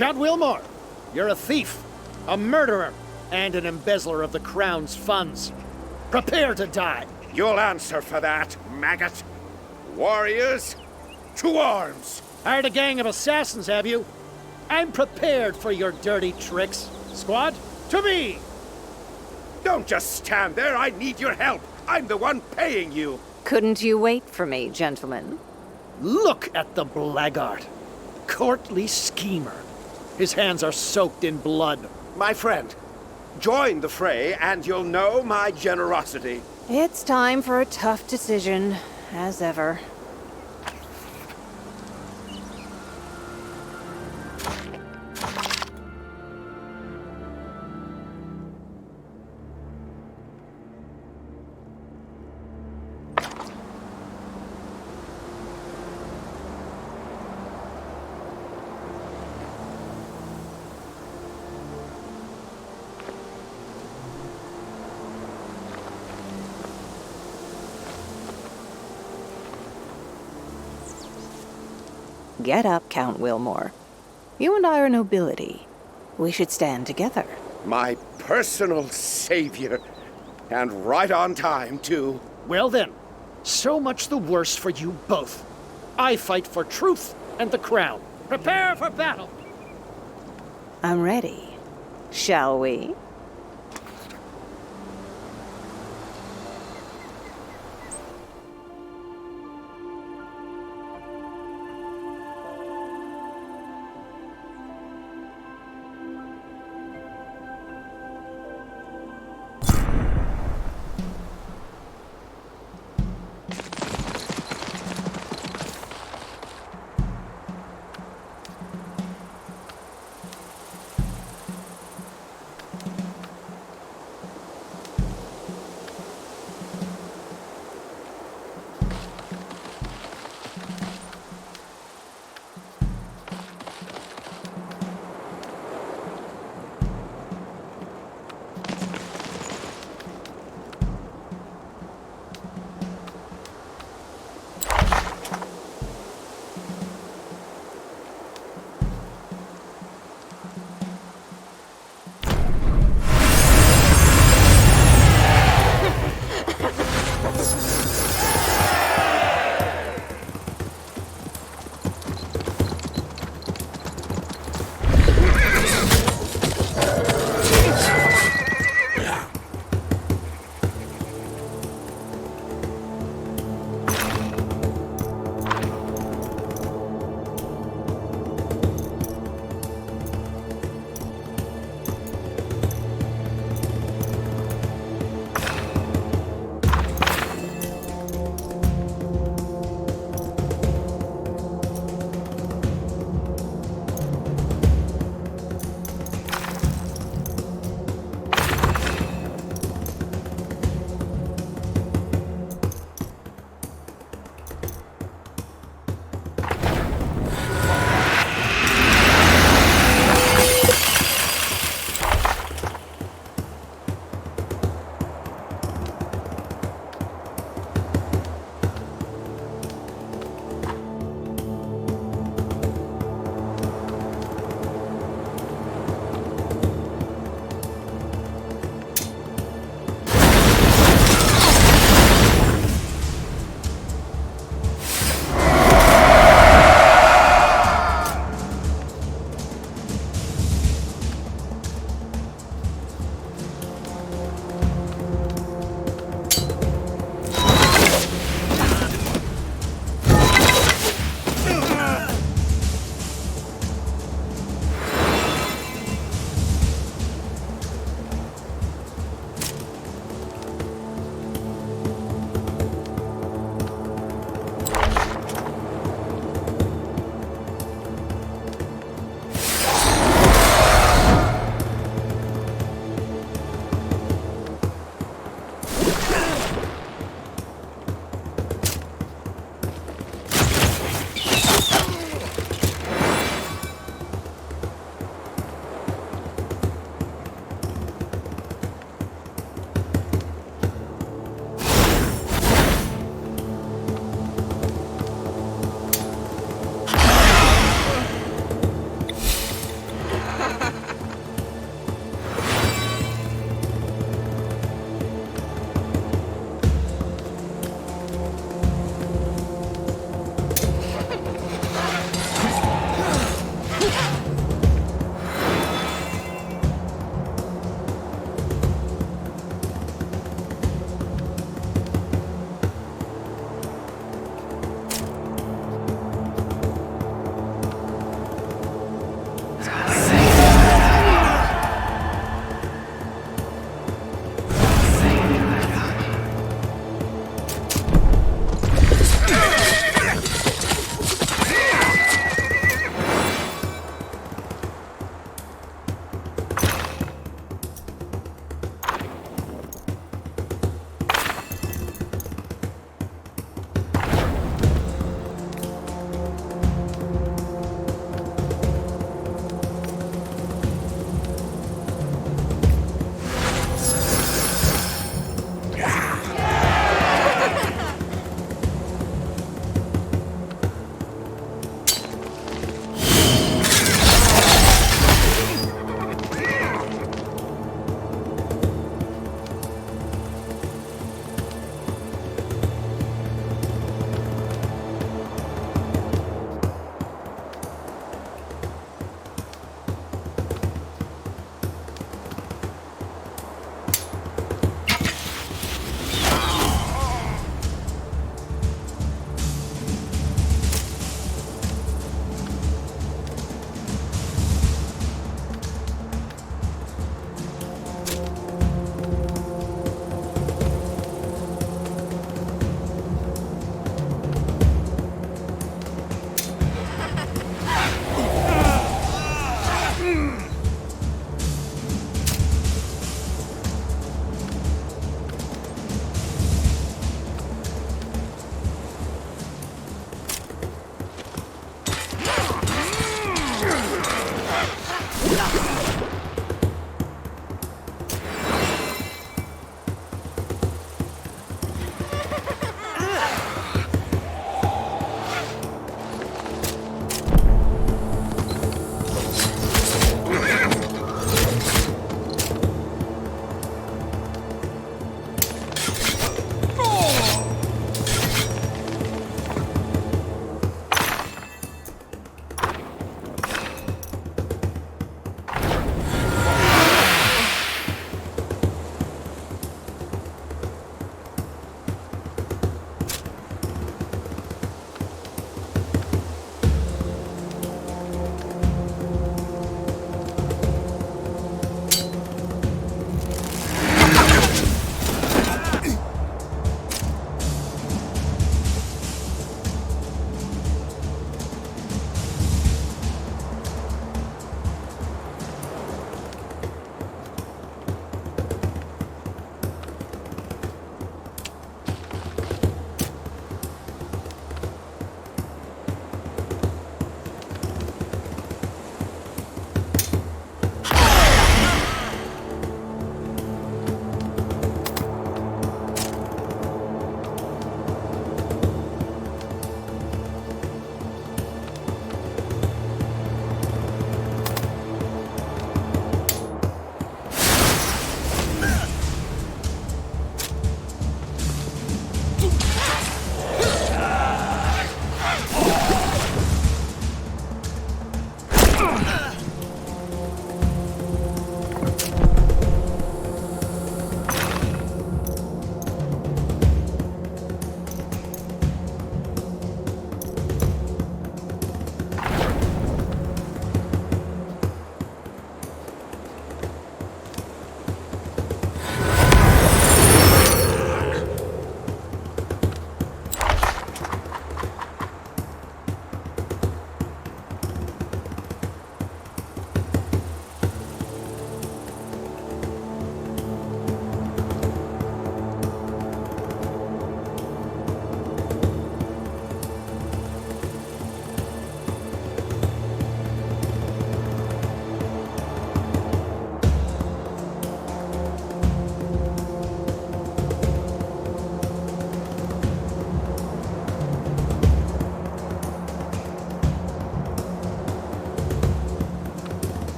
Count Wilmore, you're a thief, a murderer, and an embezzler of the Crown's funds. Prepare to die. You'll answer for that, maggot. Warriors, to arms! Hired a gang of assassins, have you? I'm prepared for your dirty tricks. Squad, to me! Don't just stand there, I need your help. I'm the one paying you. Couldn't you wait for me, gentlemen? Look at the blackguard. Courtly schemer. His hands are soaked in blood. My friend, join the fray and you'll know my generosity. It's time for a tough decision, as ever. Get up, Count Wilmore. You and I are nobility. We should stand together. My personal savior. And right on time, too. Well then, so much the worse for you both. I fight for truth and the Crown. Prepare for battle! I'm ready. Shall we?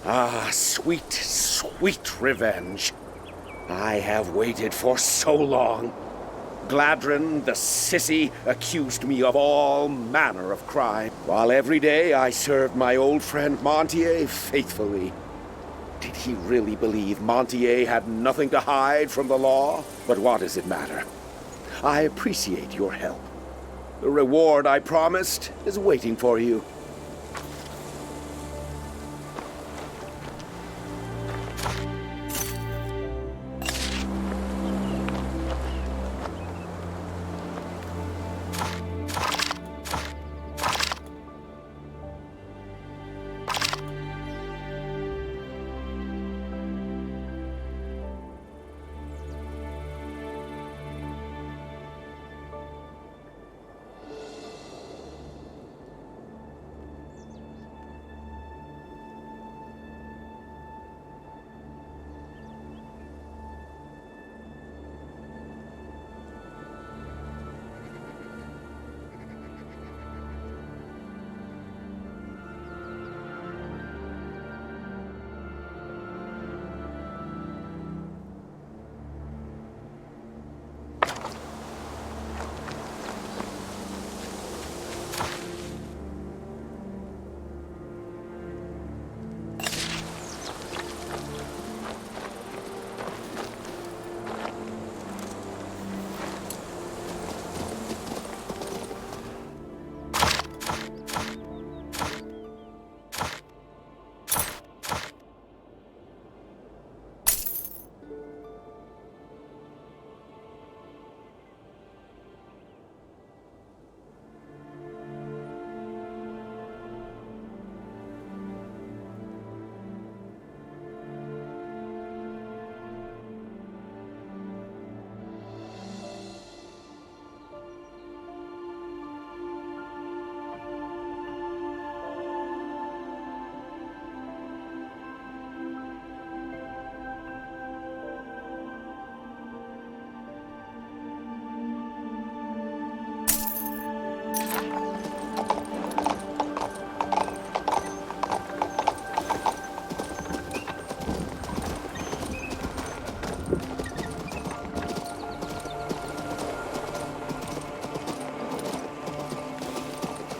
Ah, sweet, sweet revenge. I have waited for so long. Gladrun, the sissy, accused me of all manner of crime, while every day I served my old friend Montier faithfully. Did he really believe Montier had nothing to hide from the law? But what does it matter? I appreciate your help. The reward I promised is waiting for you.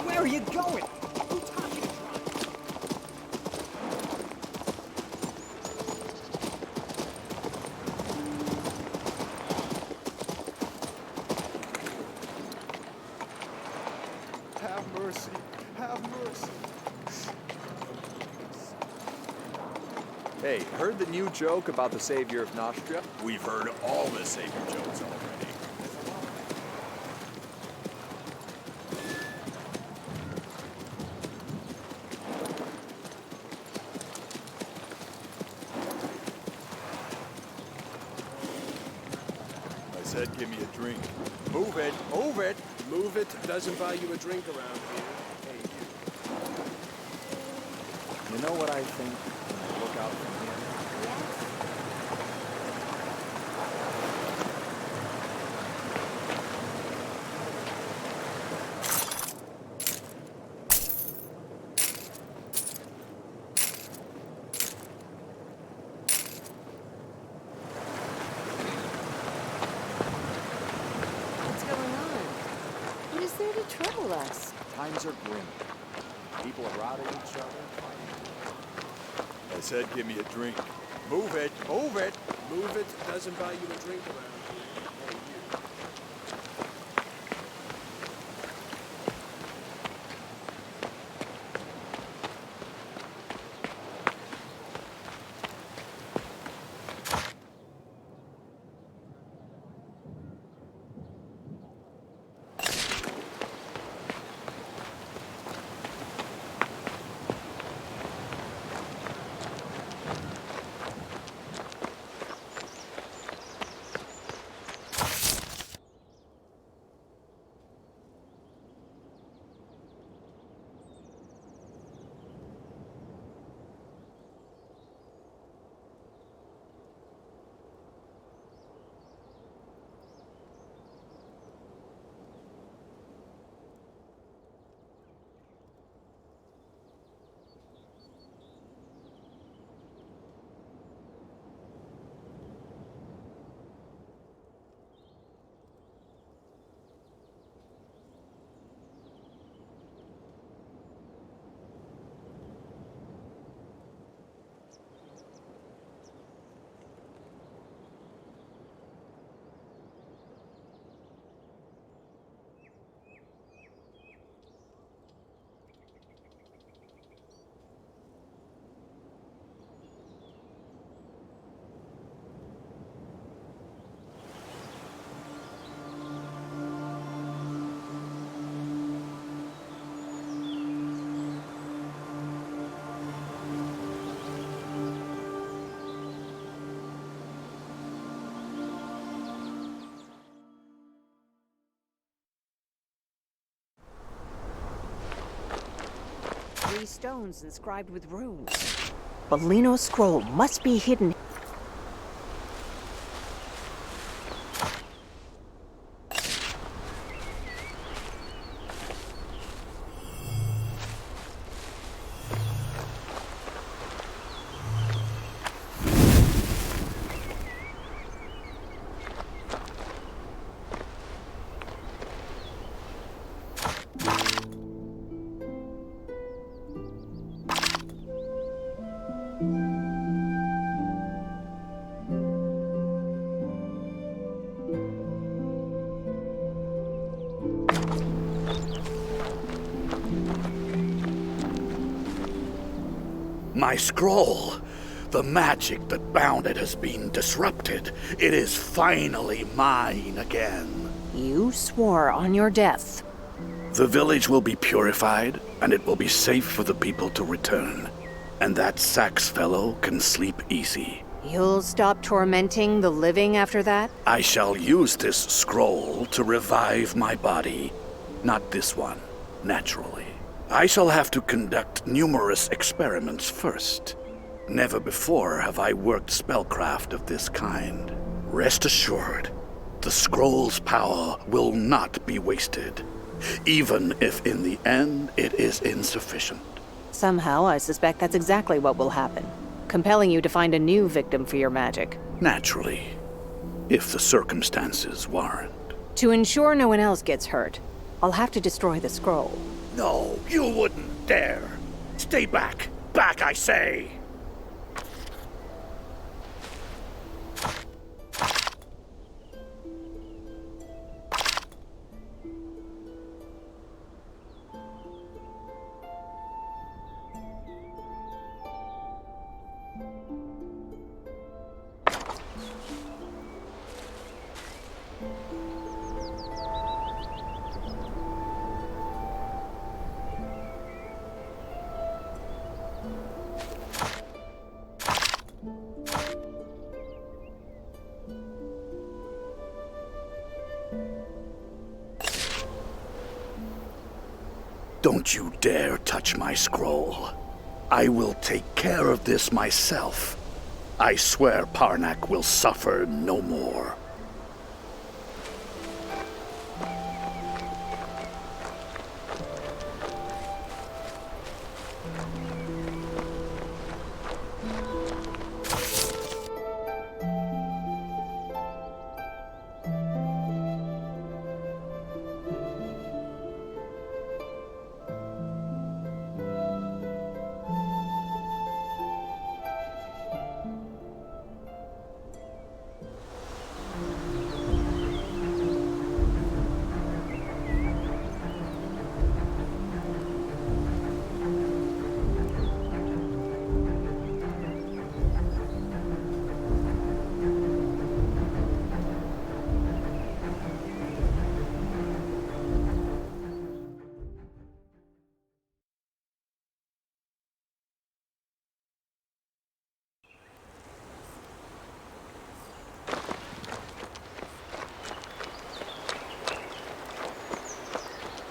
Where are you going? Have mercy. Have mercy. Hey, heard the new joke about the savior of Nostria? We've heard all the savior jokes already. I said give me a drink. Move it! Move it! Move it doesn't buy you a drink around here. Hey, You know what I think when I look out from here? What's going on? What is there to trouble us? Times are grim. People are routing each other. I said give me a drink. Move it! Move it! Move it doesn't buy you a drink around here. Hey, these stones inscribed with runes. Bellino's scroll must be hidden. My scroll! The magic that bound it has been disrupted. It is finally mine again. You swore on your death. The village will be purified, and it will be safe for the people to return. And that Sax fellow can sleep easy. You'll stop tormenting the living after that? I shall use this scroll to revive my body. Not this one, naturally. I shall have to conduct numerous experiments first. Never before have I worked spellcraft of this kind. Rest assured, the scroll's power will not be wasted, even if in the end it is insufficient. Somehow, I suspect that's exactly what will happen, compelling you to find a new victim for your magic. Naturally, if the circumstances warrant. To ensure no one else gets hurt, I'll have to destroy the scroll. No, you wouldn't dare. Stay back. Back, I say. Don't you dare touch my scroll. I will take care of this myself. I swear Parnak will suffer no more.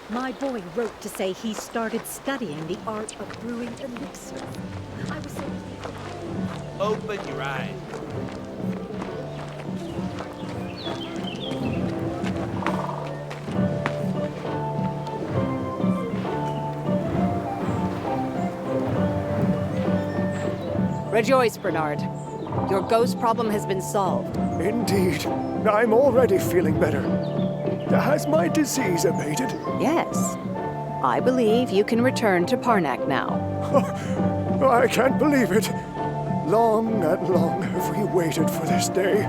My boy wrote to say he started studying the art of brewing elixir. I was so pleased. Open your eyes. Rejoice, Bernard. Your ghost problem has been solved. Indeed. I'm already feeling better. Has my disease abated? Yes. I believe you can return to Parnak now. I can't believe it. Long and long have we waited for this day.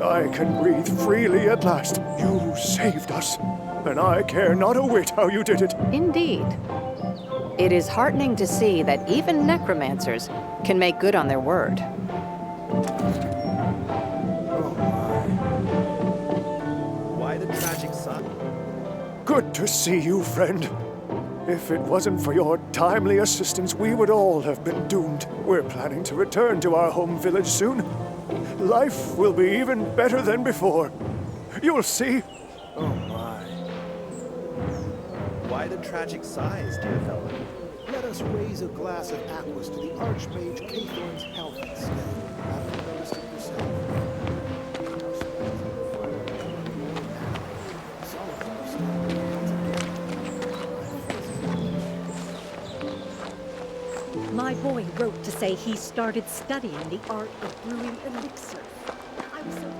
I can breathe freely at last. You saved us, and I care not a whit how you did it. Indeed. It is heartening to see that even necromancers can make good on their word. Good to see you, friend. If it wasn't for your timely assistance, we would all have been doomed. We're planning to return to our home village soon. Life will be even better than before. You'll see. Oh my. Why the tragic sighs, dear fellow? let us raise a glass of aquas to the Archmage Catherine's health instead. Haven't you noticed it yourself? Our spells are fire now. Some of them are still My boy wrote to say he started studying the art of brewing elixir. I was so...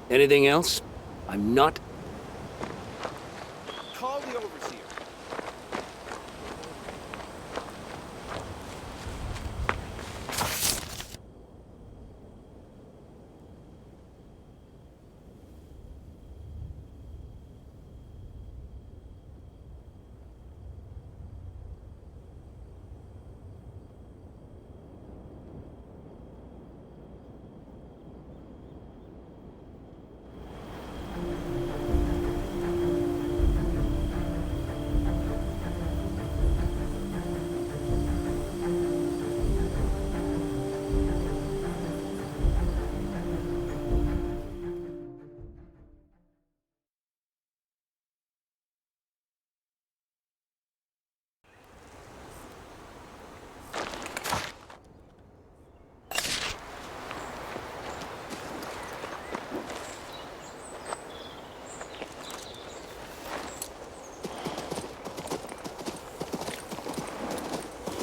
Anything else? I'm not... Call the overseer.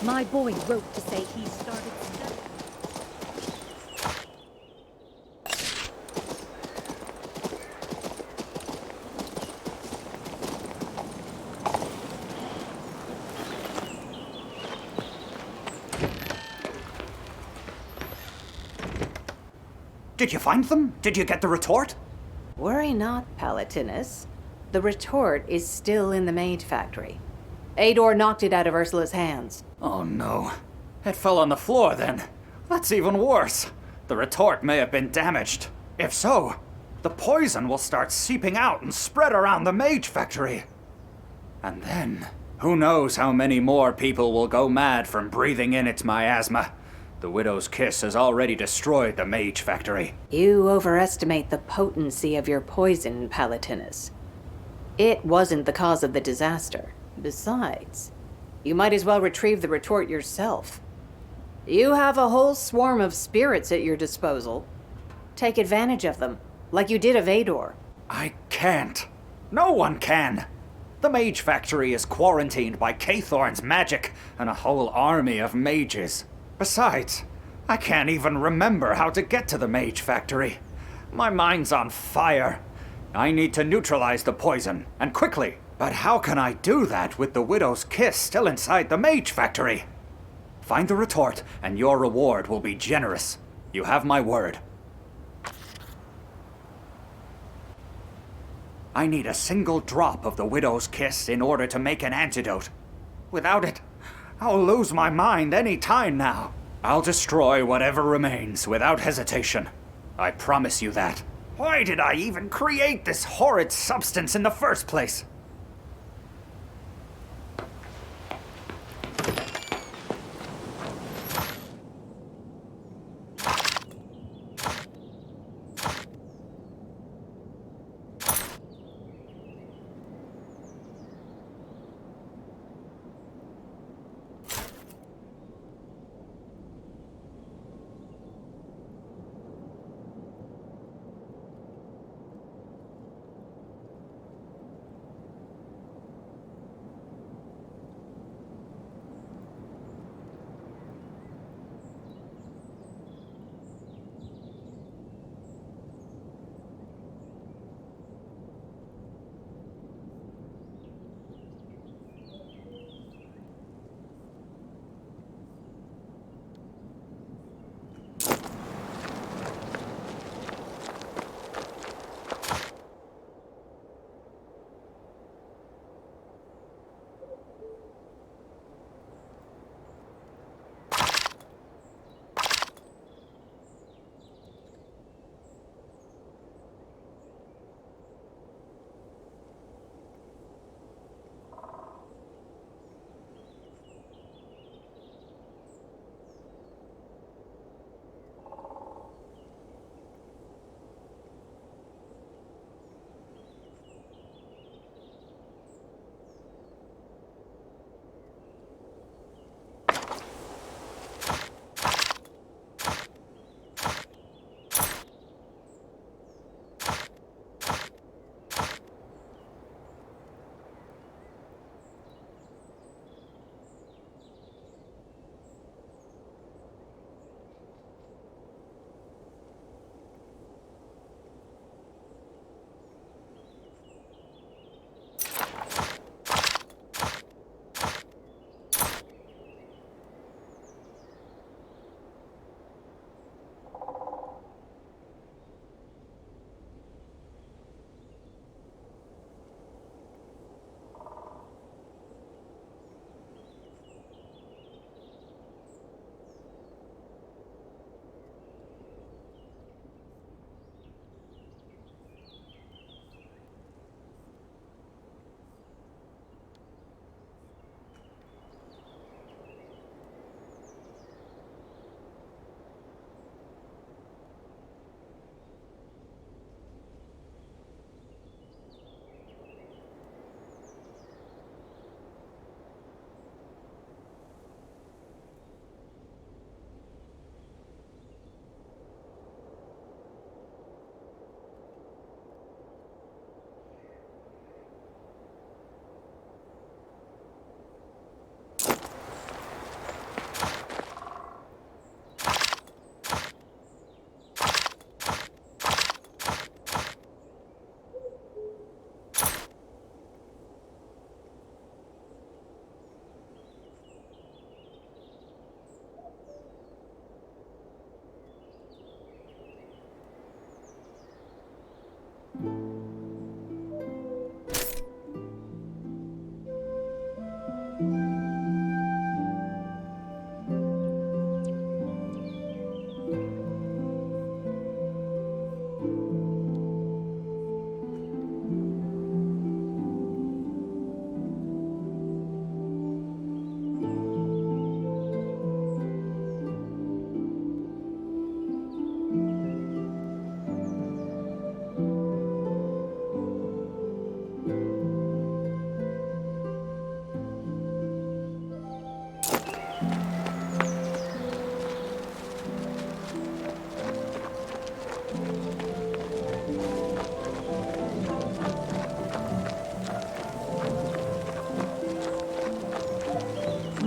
My boy wrote to say he started studying. Did you find them? Did you get the retort? Worry not, Palatinus. The retort is still in the mage factory. Ador knocked it out of Ursula's hands. Oh no. It fell on the floor then. That's even worse. The retort may have been damaged. If so, the poison will start seeping out and spread around the mage factory. And then, who knows how many more people will go mad from breathing in its miasma. The Widow's Kiss has already destroyed the mage factory. You overestimate the potency of your poison, Palatinus. It wasn't the cause of the disaster. Besides, you might as well retrieve the retort yourself. You have a whole swarm of spirits at your disposal. Take advantage of them, like you did of Ador. I can't. No one can. The Mage Factory is quarantined by Kaythorn's magic and a whole army of mages. Besides, I can't even remember how to get to the Mage Factory. My mind's on fire. I need to neutralize the poison, and quickly. But how can I do that with the Widow's Kiss still inside the Mage Factory? Find the retort, and your reward will be generous. You have my word. I need a single drop of the Widow's Kiss in order to make an antidote. Without it, I'll lose my mind any time now. I'll destroy whatever remains without hesitation. I promise you that. Why did I even create this horrid substance in the first place?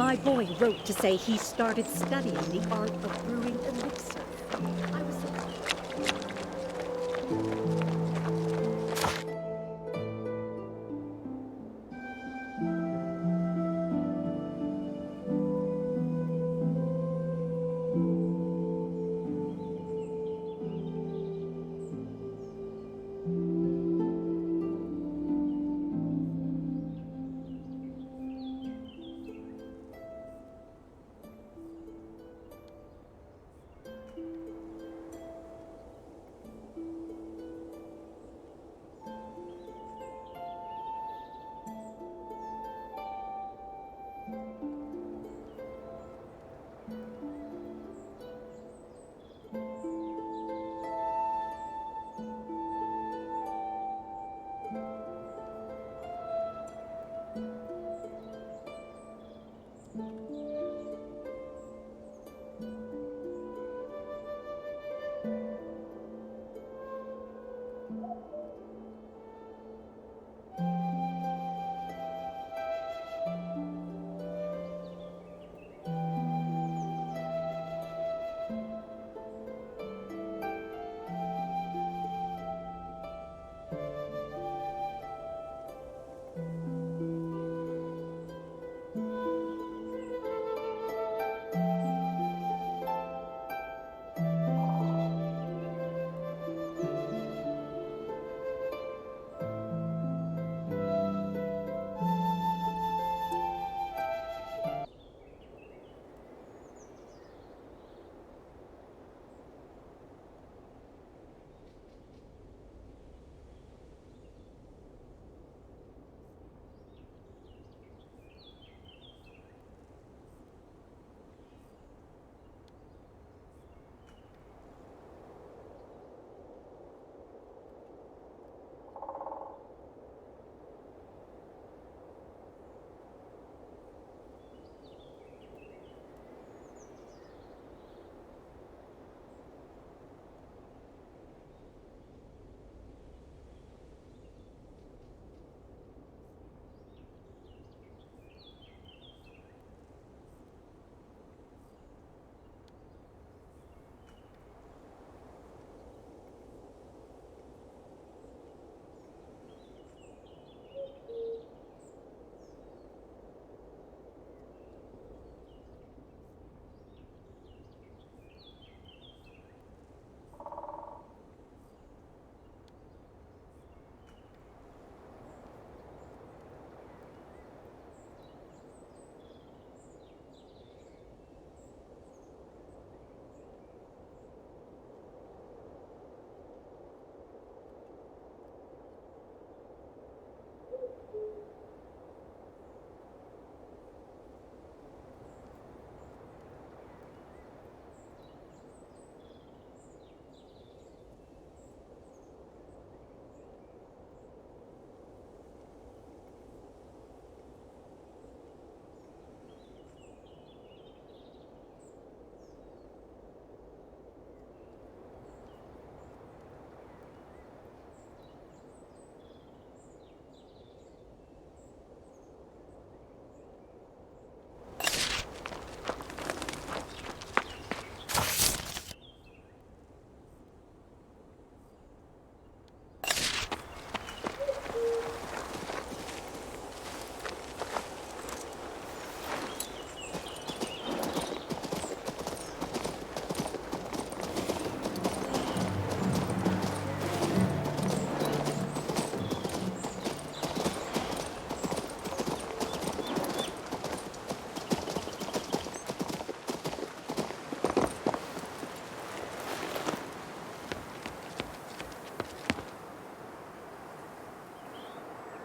My boy wrote to say he started studying the art of brewing elixir. I was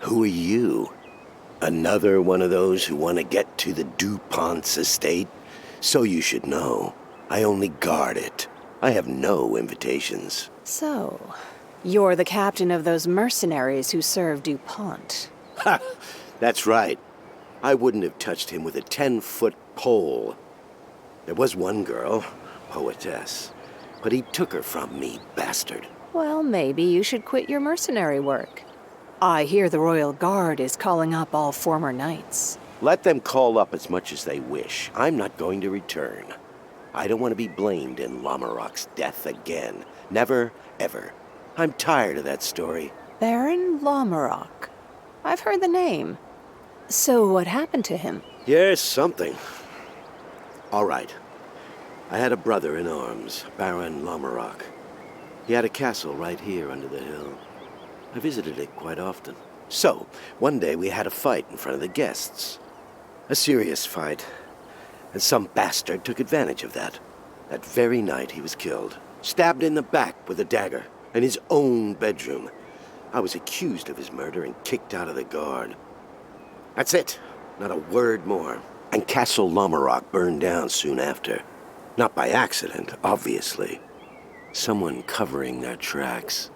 Who are you? Another one of those who want to get to the DuPont's estate? So you should know, I only guard it. I have no invitations. So, you're the captain of those mercenaries who serve DuPont. Ha! That's right. I wouldn't have touched him with a 10-foot pole. There was one girl, poetess, but he took her from me, bastard. Well, maybe you should quit your mercenary work. I hear the Royal Guard is calling up all former knights. Let them call up as much as they wish. I'm not going to return. I don't want to be blamed in Lamarok's death again. Never, ever. I'm tired of that story. Baron Lamarok. I've heard the name. So what happened to him? Yes, something. All right. I had a brother in arms, Baron Lamarok. He had a castle right here under the hill. I visited it quite often. So, one day we had a fight in front of the guests. A serious fight. And some bastard took advantage of that. That very night he was killed. Stabbed in the back with a dagger. In his own bedroom. I was accused of his murder and kicked out of the guard. That's it. Not a word more. And Castle Lamarok burned down soon after. Not by accident, obviously. Someone covering their tracks.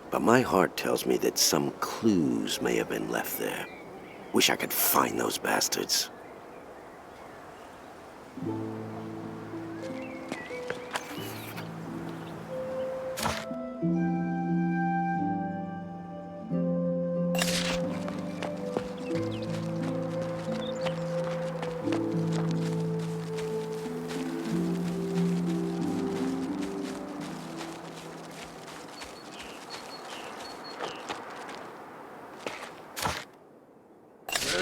But my heart tells me that some clues may have been left there. Wish I could find those bastards.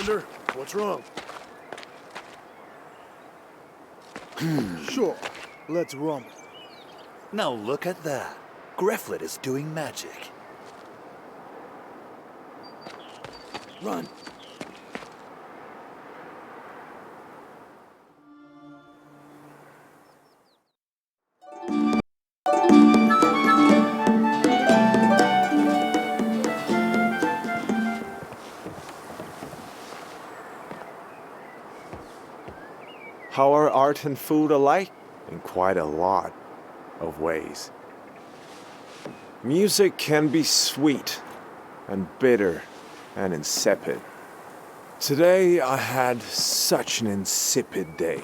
Commander, what's wrong? Sure, let's rumble. Now look at that. Greflet is doing magic. Run. How are art and food alike? In quite a lot of ways. Music can be sweet and bitter and insipid. Today I had such an insipid day.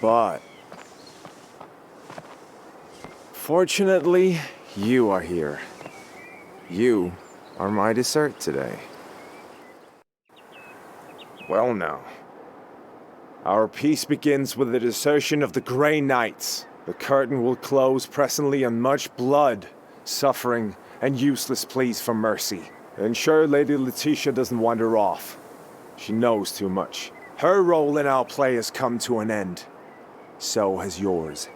But fortunately, you are here. You are my dessert today. Well now. Our piece begins with the desertion of the Grey Knights. The curtain will close presently on much blood, suffering, and useless pleas for mercy. Ensure Lady Letitia doesn't wander off. She knows too much. Her role in our play has come to an end. So has yours.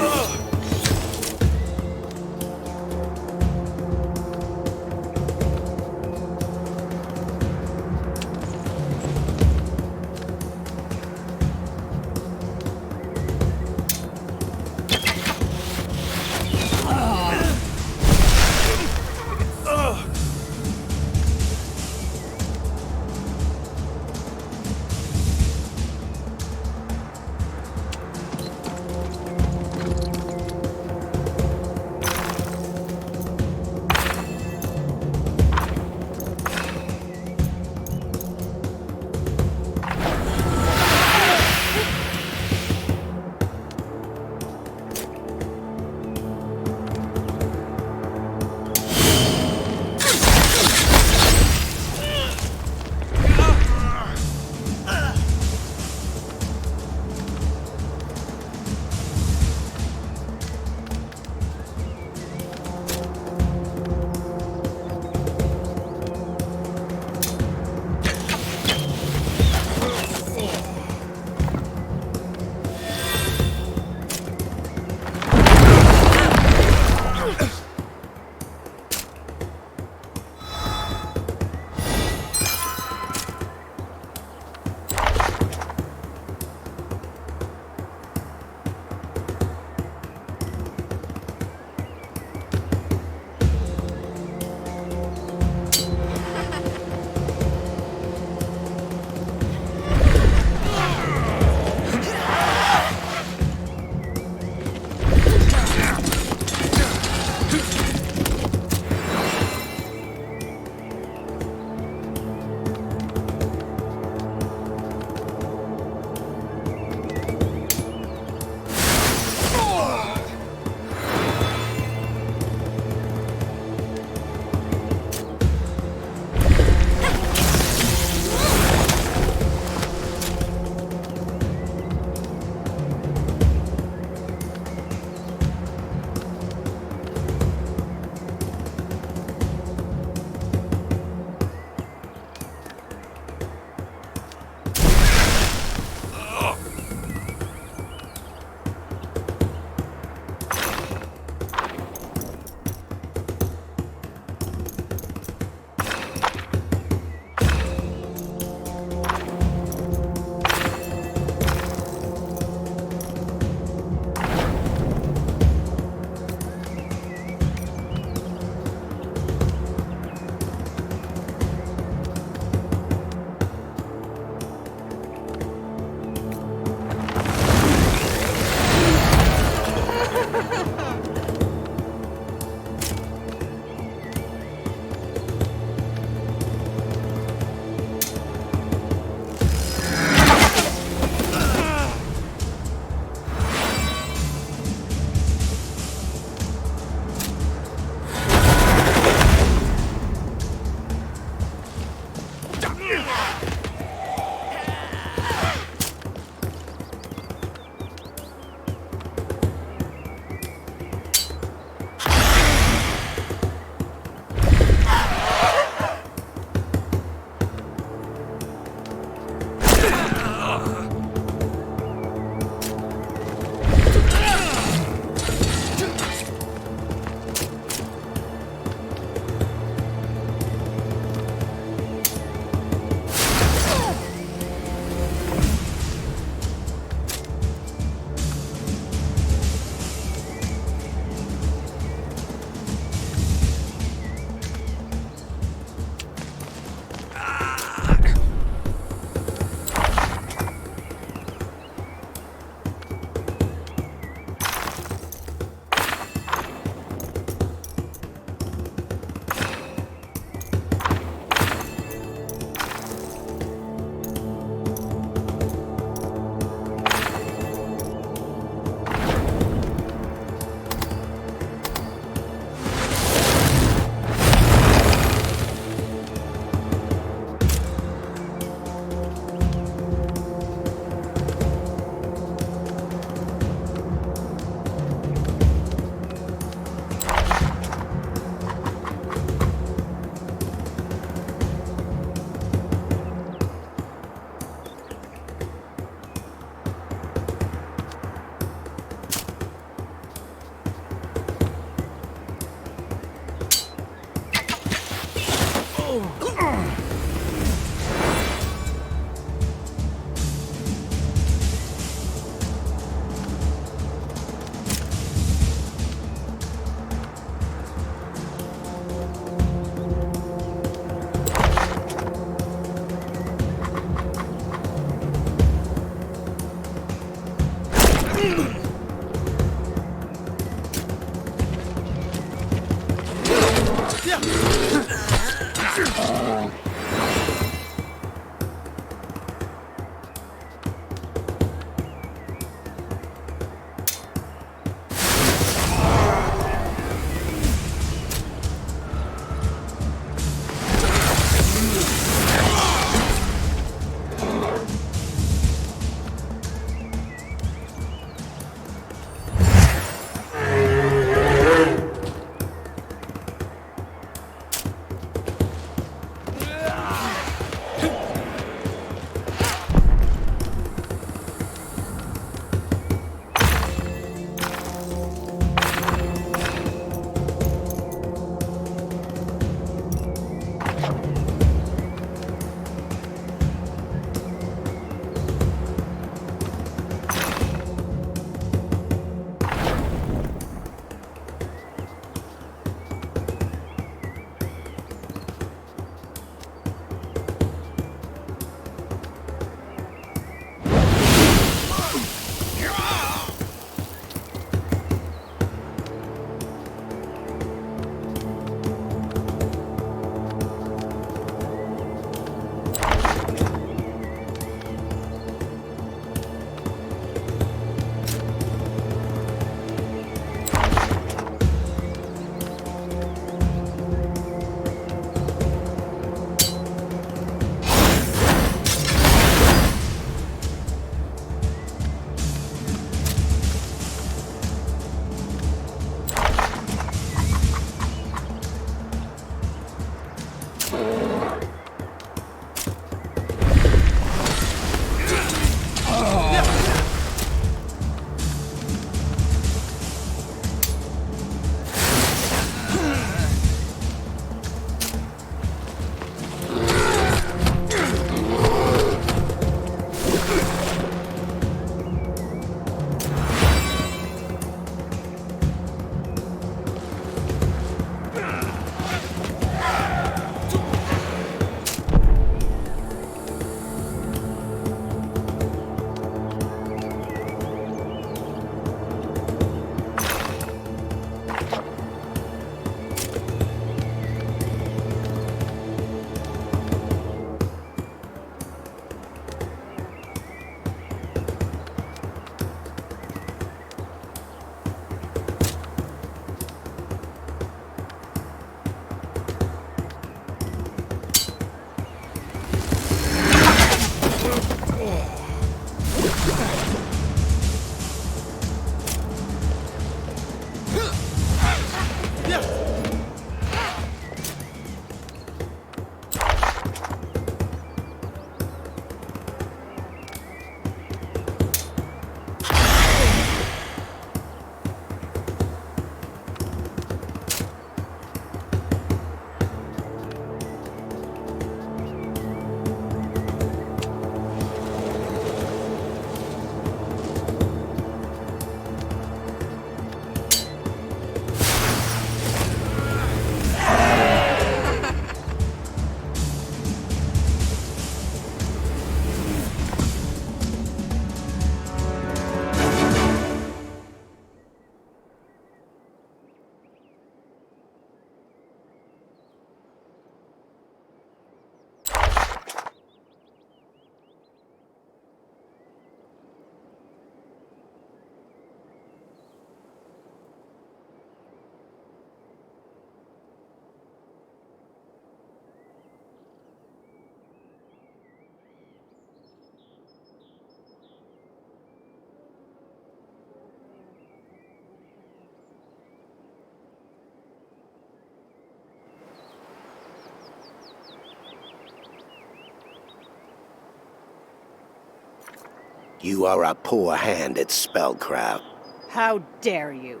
You are a poor hand at spellcraft. How dare you?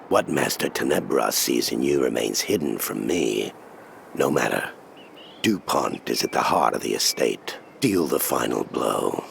What Master Tenebra sees in you remains hidden from me. No matter. DuPont is at the heart of the estate. Deal the final blow.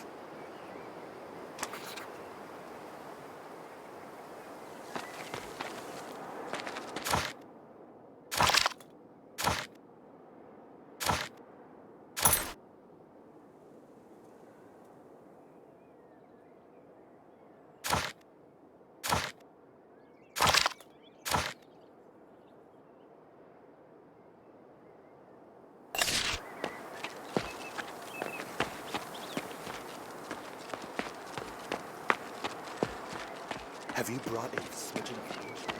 Have you brought a smidgen of ancient?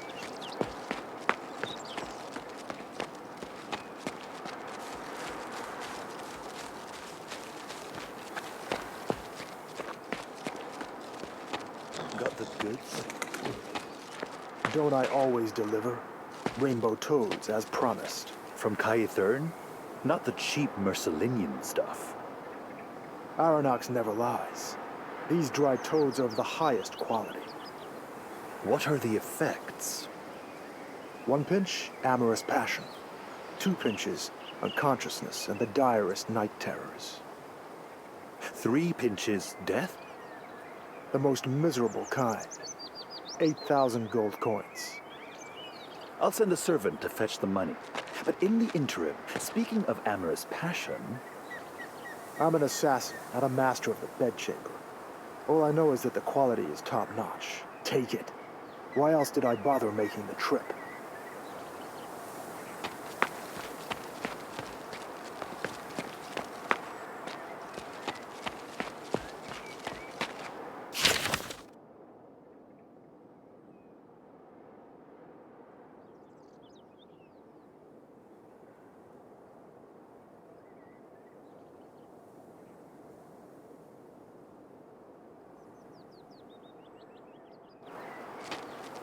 Got the goods? Don't I always deliver? Rainbow toads, as promised. From Katharine? Not the cheap Mercelinian stuff. Aranox never lies. These dry toads are of the highest quality. What are the effects? 1 pinch, amorous passion. 2 pinches, unconsciousness and the direst night terrors. 3 pinches, death? The most miserable kind. 8,000 gold coins. I'll send a servant to fetch the money. But in the interim, speaking of amorous passion... I'm an assassin, not a master of the bedchamber. All I know is that the quality is top-notch. Take it. Why else did I bother making the trip?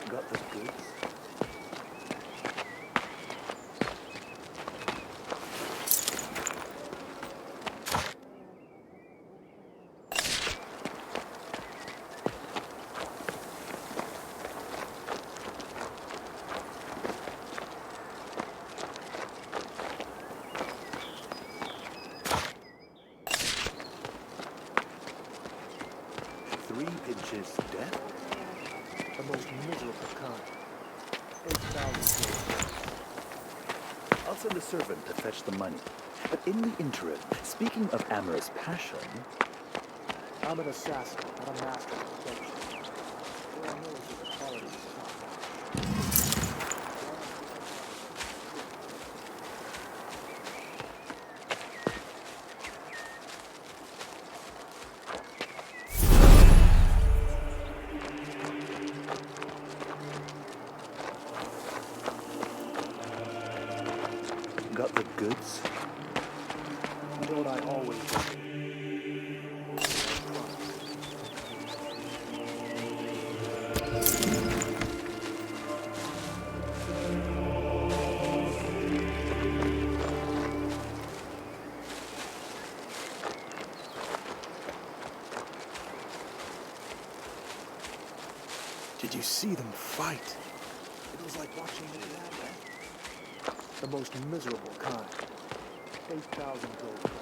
Got the goods? Three pinches death? The most miserable kind. 8,000 gold. I'll send a servant to fetch the money. But in the interim, speaking of amorous passion... I'm an assassin, not a master of the bedchamber. All I know is that the quality is top-notch. Got the goods? Don't I always do? Did you see them fight? It was like watching the gladiator. The most miserable kind. 8,000 gold coins.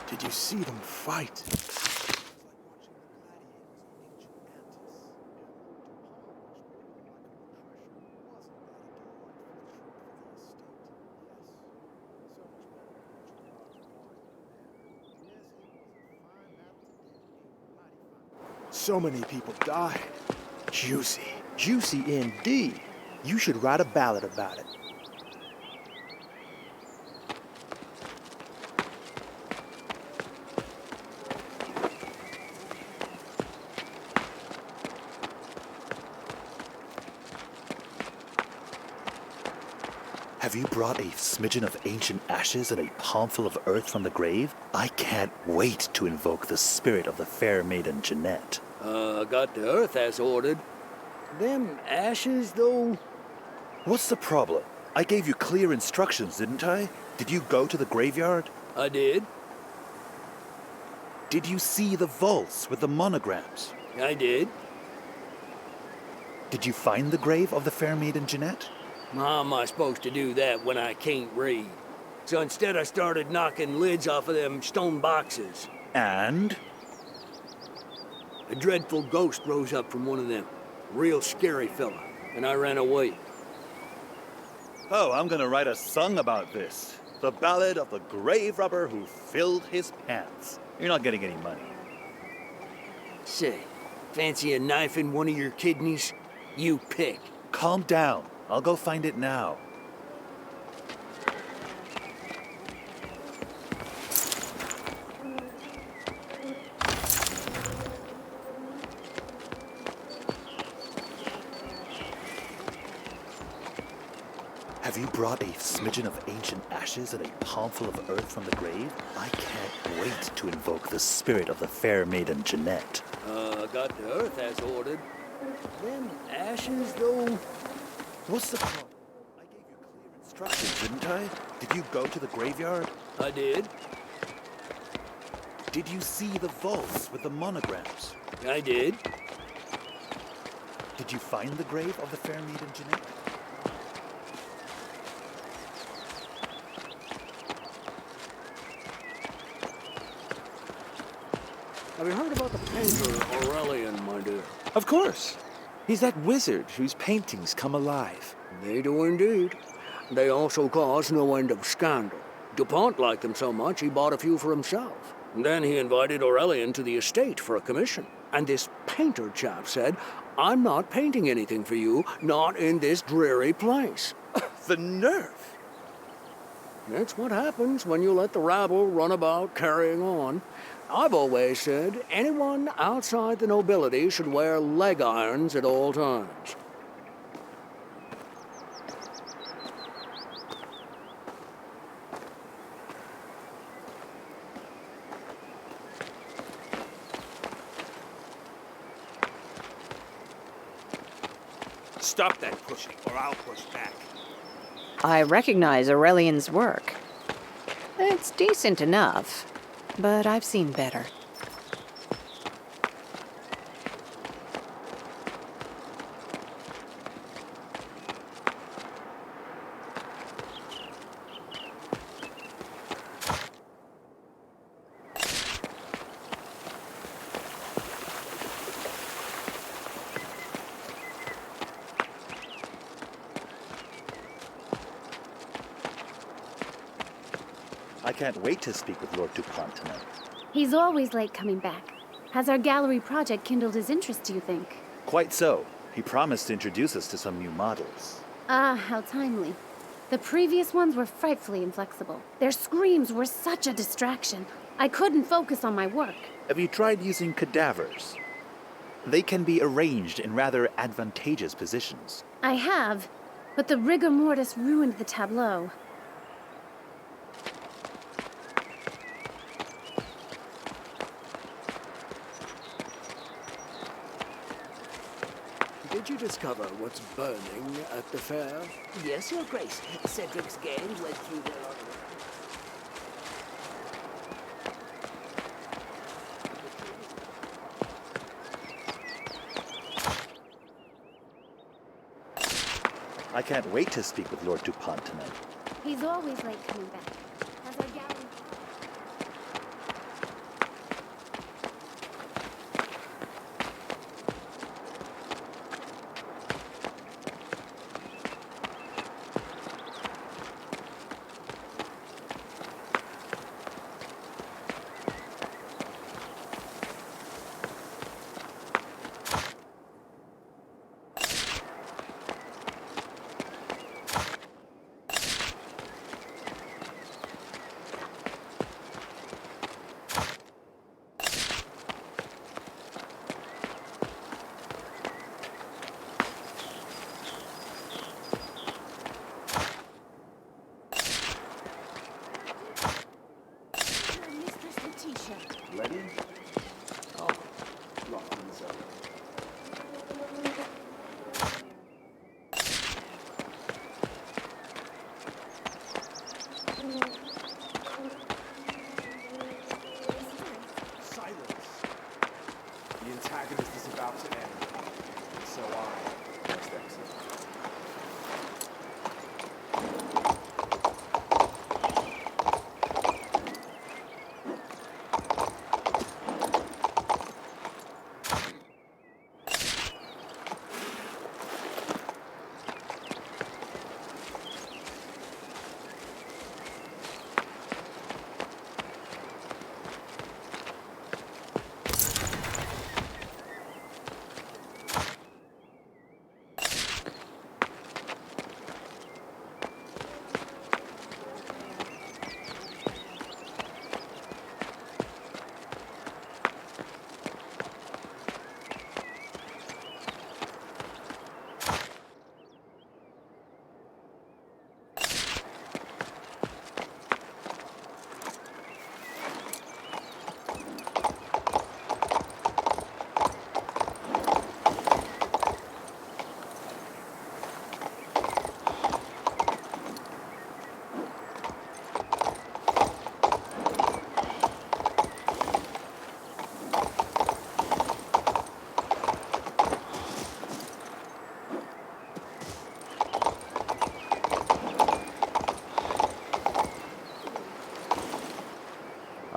Did you see them fight? So many people died. Juicy. Juicy indeed. You should write a ballad about it. Have you brought a smidgen of ancient ashes and a palmful of earth from the grave? I can't wait to invoke the spirit of the fair maiden Jeanette. Got the earth as ordered. Them ashes, though? What's the problem? I gave you clear instructions, didn't I? Did you go to the graveyard? I did. Did you see the vaults with the monograms? I did. Did you find the grave of the fair maiden Jeanette? How am I supposed to do that when I can't read? So instead I started knocking lids off of them stone boxes. And? A dreadful ghost rose up from one of them. Real scary fella. And I ran away. Oh, I'm gonna write a song about this. The ballad of the grave robber who filled his pants. You're not getting any money. Say, fancy a knife in one of your kidneys? You pick. Calm down. I'll go find it now. Have you brought a smidgen of ancient ashes and a palmful of earth from the grave? I can't wait to invoke the spirit of the fair maiden Jeanette. Got the earth as ordered. Them ashes, though? What's the problem? I gave you clear instructions, didn't I? Did you go to the graveyard? I did. Did you see the vaults with the monograms? I did. Did you find the grave of the fair maiden Jeanette? Have you heard about the painter Aurelian, my dear? Of course. He's that wizard whose paintings come alive. They do indeed. They also cause no end of scandal. DuPont liked them so much he bought a few for himself. Then he invited Aurelian to the estate for a commission. And this painter chap said, "I'm not painting anything for you, not in this dreary place." The nerve! That's what happens when you let the rabble run about carrying on. I've always said anyone outside the nobility should wear leg irons at all times. Stop that pushing, or I'll push back. I recognize Aurelian's work. It's decent enough, but I've seen better. I can't wait to speak with Lord DuPont tonight. He's always late coming back. Has our gallery project kindled his interest, do you think? Quite so. He promised to introduce us to some new models. Ah, how timely. The previous ones were frightfully inflexible. Their screams were such a distraction. I couldn't focus on my work. Have you tried using cadavers? They can be arranged in rather advantageous positions. I have, but the rigor mortis ruined the tableau. Did you discover what's burning at the fair? Yes, Your Grace. Cedric's gang went through there on I can't wait to speak with Lord DuPont tonight. He's always late coming back. Has our gallery...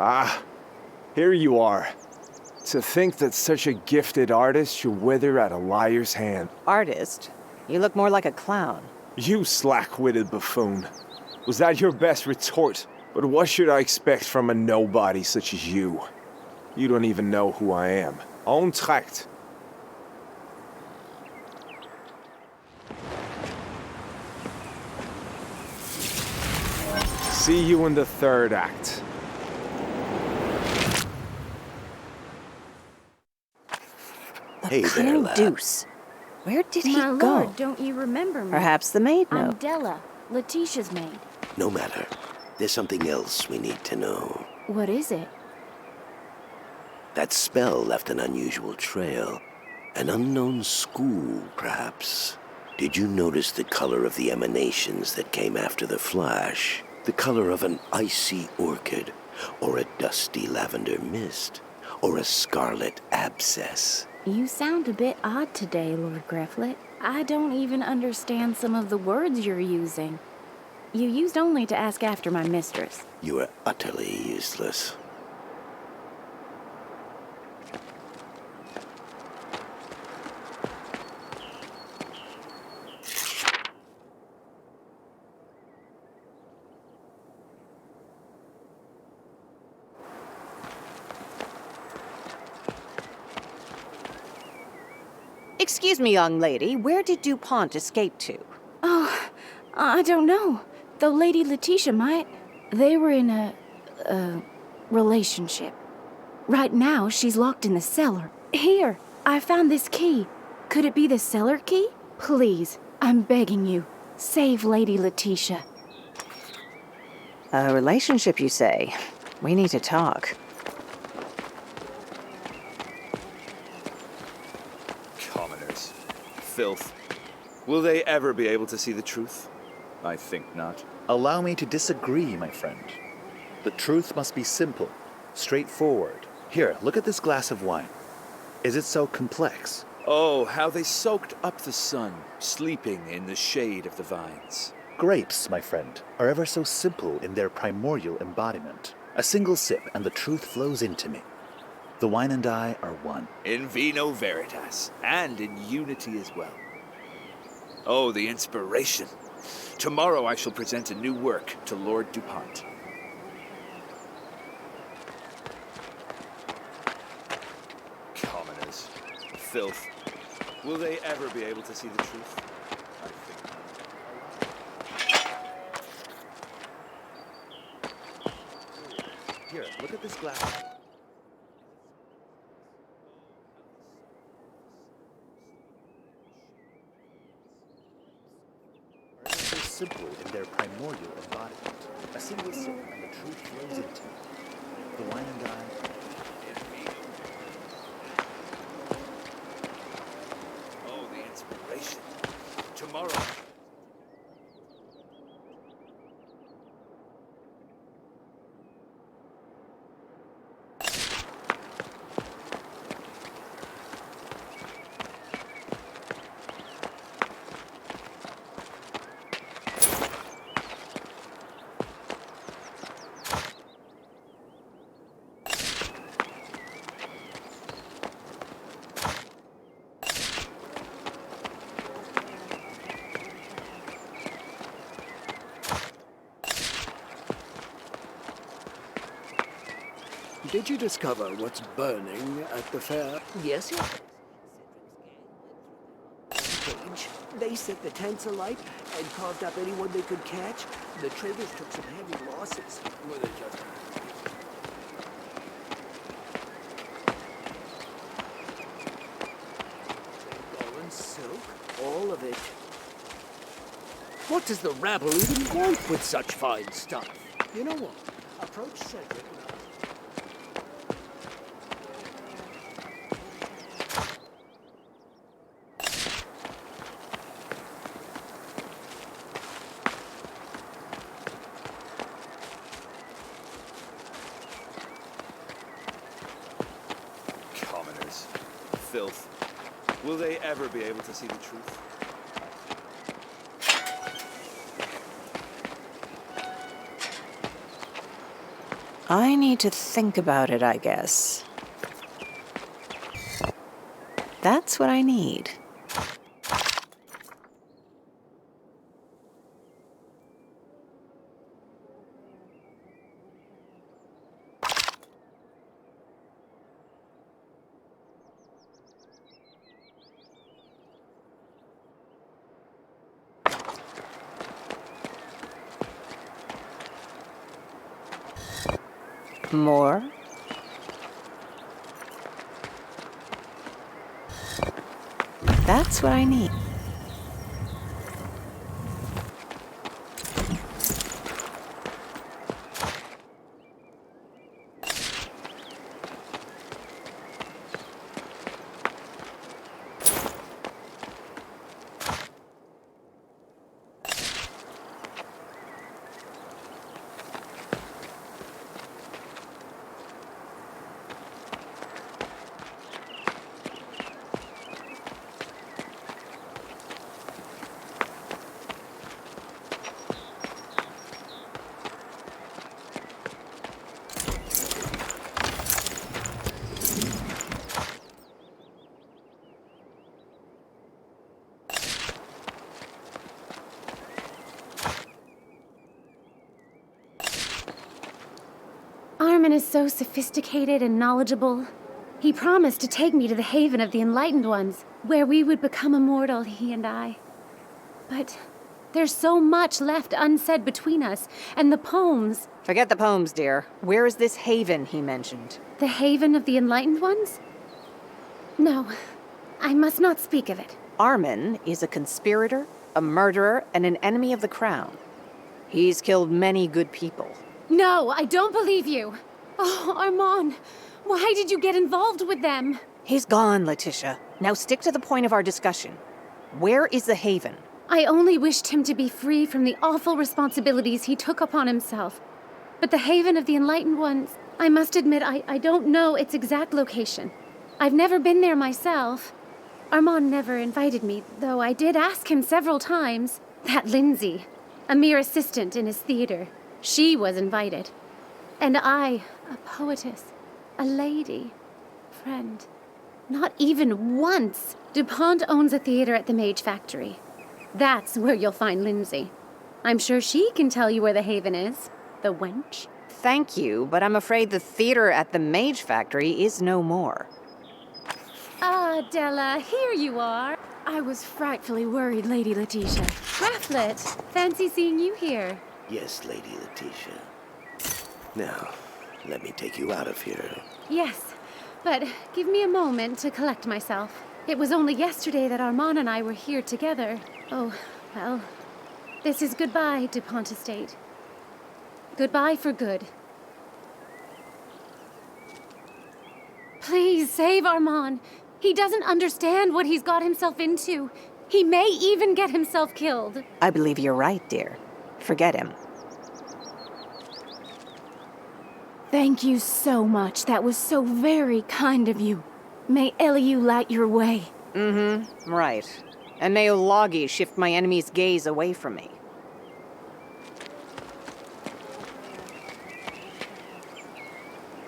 Ah, here you are. To think that such a gifted artist should wither at a liar's hand. Artist? You look more like a clown. You slack-witted buffoon. Was that your best retort? But what should I expect from a nobody such as you? You don't even know who I am. Ontracht. See you in the third act. The cunning deuce. Where did he My go? lord, don't you remember me? Perhaps the maid I'm knows. Della, Letitia's maid. No matter. There's something else we need to know. What is it? That spell left an unusual trail. An unknown school, perhaps. Did you notice the color of the emanations that came after the flash? The color of an icy orchid, or a dusty lavender mist, or a scarlet abscess. You sound a bit odd today, Lord Grefflet. I don't even understand some of the words you're using. You used only to ask after my mistress. You are utterly useless. Excuse me, young lady, where did DuPont escape to? Oh, I don't know. Though Lady Letitia might. They were in a relationship. Right now, she's locked in the cellar. Here, I found this key. Could it be the cellar key? Please, I'm begging you, save Lady Letitia. A relationship, you say? We need to talk. Commoners. Filth. Will they ever be able to see the truth? I think not. Allow me to disagree, my friend. The truth must be simple, straightforward. Here, look at this glass of wine. Is it so complex? Oh, how they soaked up the sun, sleeping in the shade of the vines. Grapes, my friend, are ever so simple in their primordial embodiment. A single sip and the truth flows into me. The wine and I are one. In vino veritas, and in unity as well. Oh, the inspiration. Tomorrow I shall present a new work to Lord DuPont. Commoners. Filth. Will they ever be able to see the truth? I think Here, look at this glass. Simple in their primordial embodiment. A single sip and the truth flows into me. The wine and I. Oh, the inspiration. Tomorrow. Did you discover what's burning at the fair? Yes, Your Cage. They set the tents alight and carved up anyone they could catch. The traders took some heavy losses. Were they just... Gold, silk, all of it. What does the rabble even want with such fine stuff? You know what? Approach Cedric. Commoners. Filth. Will they ever be able to see the truth? I need to think about it, I guess. That's what I need. More? That's what I need. Armin is so sophisticated and knowledgeable. He promised to take me to the Haven of the Enlightened Ones, where we would become immortal, he and I. But there's so much left unsaid between us, and the poems... Forget the poems, dear. Where is this haven he mentioned? The Haven of the Enlightened Ones? No, I must not speak of it. Armin is a conspirator, a murderer, and an enemy of the crown. He's killed many good people. No, I don't believe you. Oh, Armand, why did you get involved with them? He's gone, Letitia. Now stick to the point of our discussion. Where is the haven? I only wished him to be free from the awful responsibilities he took upon himself. But the Haven of the Enlightened Ones, I must admit, I don't know its exact location. I've never been there myself. Armand never invited me, though I did ask him several times. That Lindsay, a mere assistant in his theater, she was invited. And I, a poetess, a lady, friend. Not even once. DuPont owns a theater at the Mage Factory. That's where you'll find Lindsay. I'm sure she can tell you where the haven is. The wench. Thank you, but I'm afraid the theater at the Mage Factory is no more. Ah, Della, here you are. I was frightfully worried, Lady Letitia. Rafflet, fancy seeing you here. Yes, Lady Letitia. Now, let me take you out of here. Yes, but give me a moment to collect myself. It was only yesterday that Armand and I were here together. Oh, well, this is goodbye, DuPont Estate. Goodbye for good. Please save Armand. He doesn't understand what he's got himself into. He may even get himself killed. I believe you're right, dear. Forget him. Thank you so much. That was so very kind of you. May Eliu light your way. Mm-hmm, right. And may Olagi shift my enemy's gaze away from me.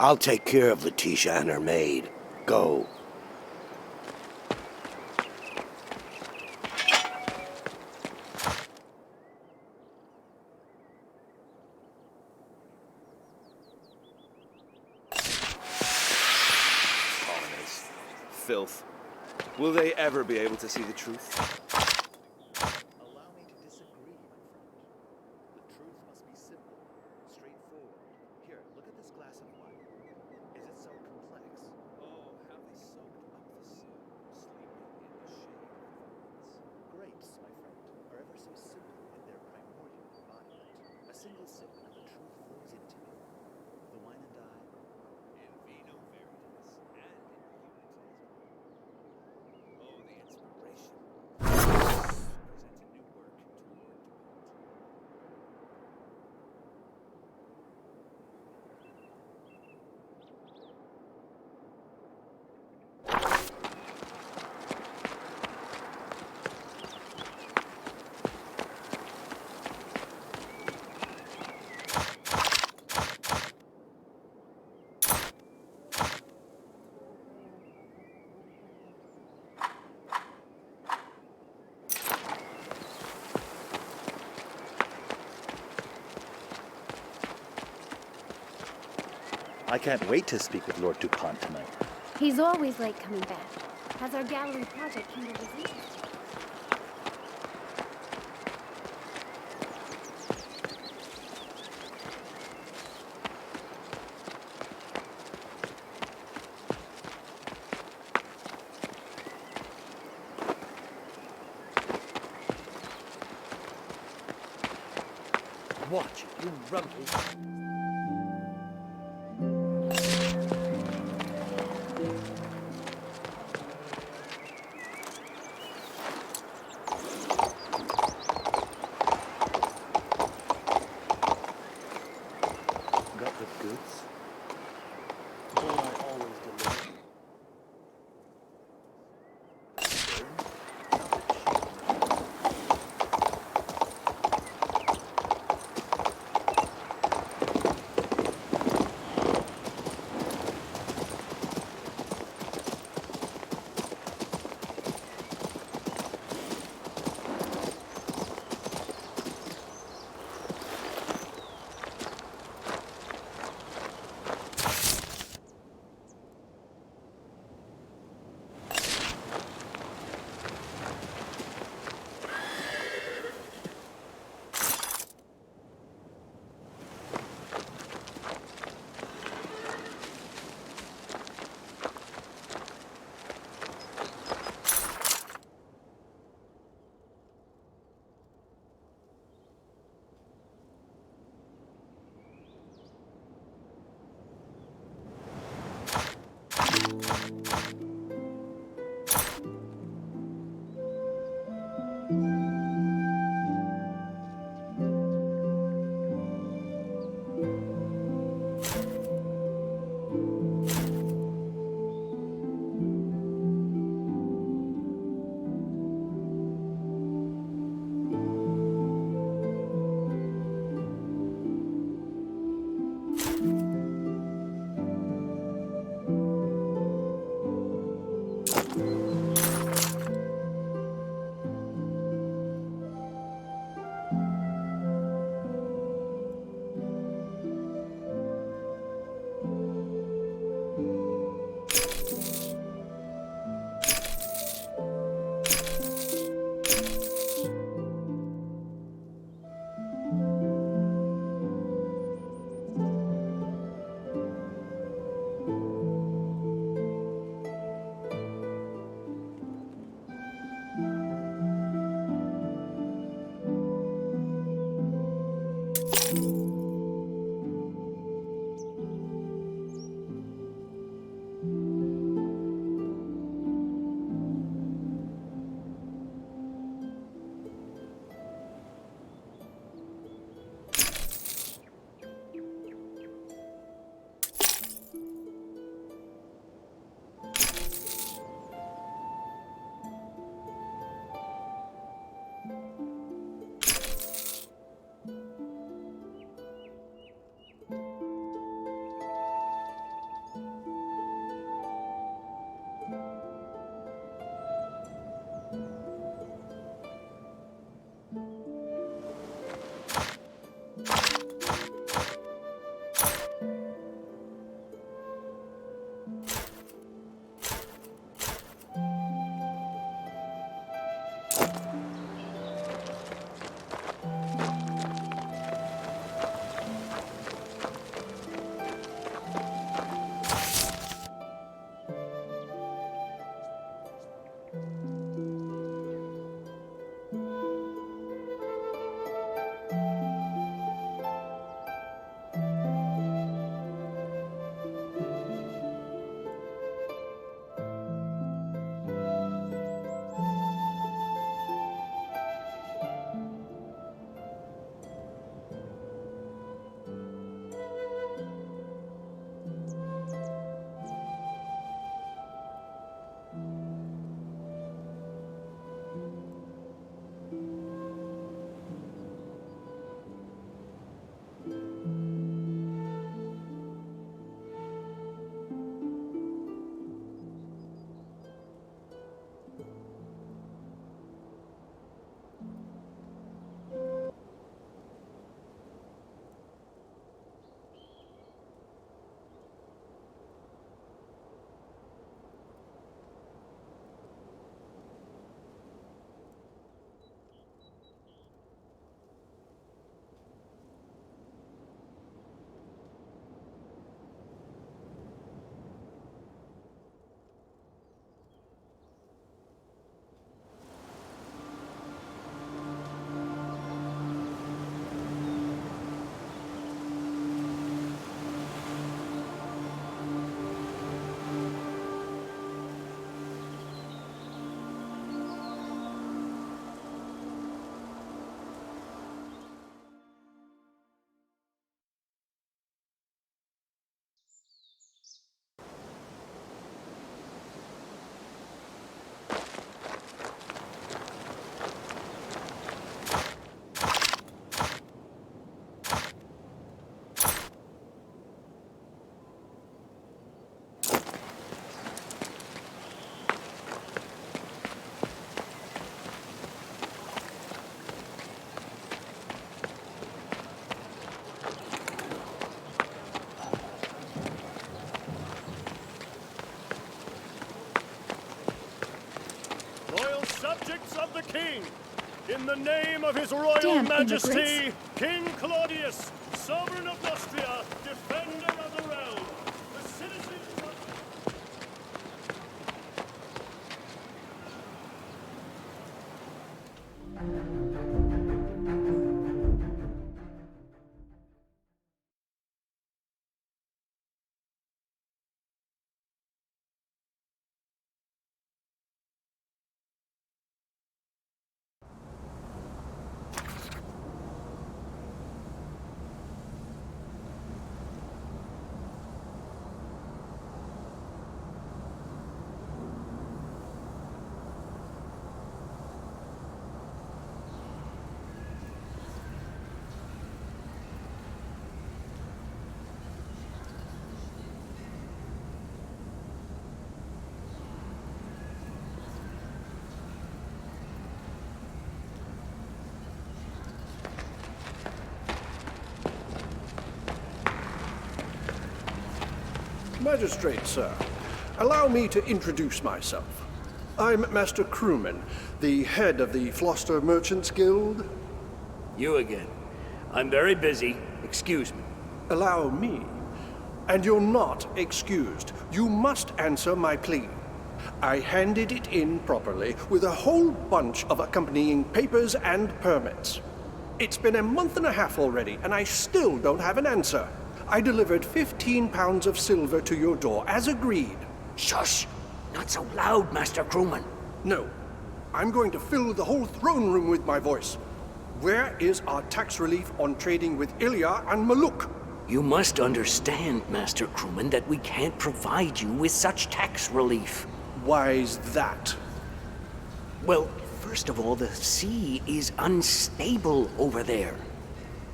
I'll take care of Letitia and her maid. Go. Filth. Will they ever be able to see the truth? Allow me to disagree, my friend. The truth must be simple, straightforward. Here, look at this glass of wine. Is it so complex? Oh, how they soaked up the sun, sleeping in the shade of the vines. Grapes, my friend, are ever so simple in their primordial embodiment. A single sip and the truth flows into me. The wine and I, in vino veritas, and in unity as well. Oh, the inspiration. Present a new work to Lord DuPont. I can't wait to speak with Lord DuPont tonight. He's always late coming back. Has our gallery project kindled his interest? Watch it, you rumble. Got the goods? All I always deliver. In the name of His Royal Damn Majesty, immigrants. King Claudius, Sovereign of Nostria, Defender of the Realm, the citizens of... Magistrate, sir, allow me to introduce myself. I'm Master Crewman, the head of the Floster Merchants Guild. You again. I'm very busy. Excuse me. Allow me. And you're not excused. You must answer my plea. I handed it in properly, with a whole bunch of accompanying papers and permits. It's been a month and a half already, and I still don't have an answer. I delivered 15 pounds of silver to your door, as agreed. Shush! Not so loud, Master Crewman. No. I'm going to fill the whole throne room with my voice. Where is our tax relief on trading with Ilya and Maluk? You must understand, Master Crewman, that we can't provide you with such tax relief. Why's that? Well, first of all, the sea is unstable over there.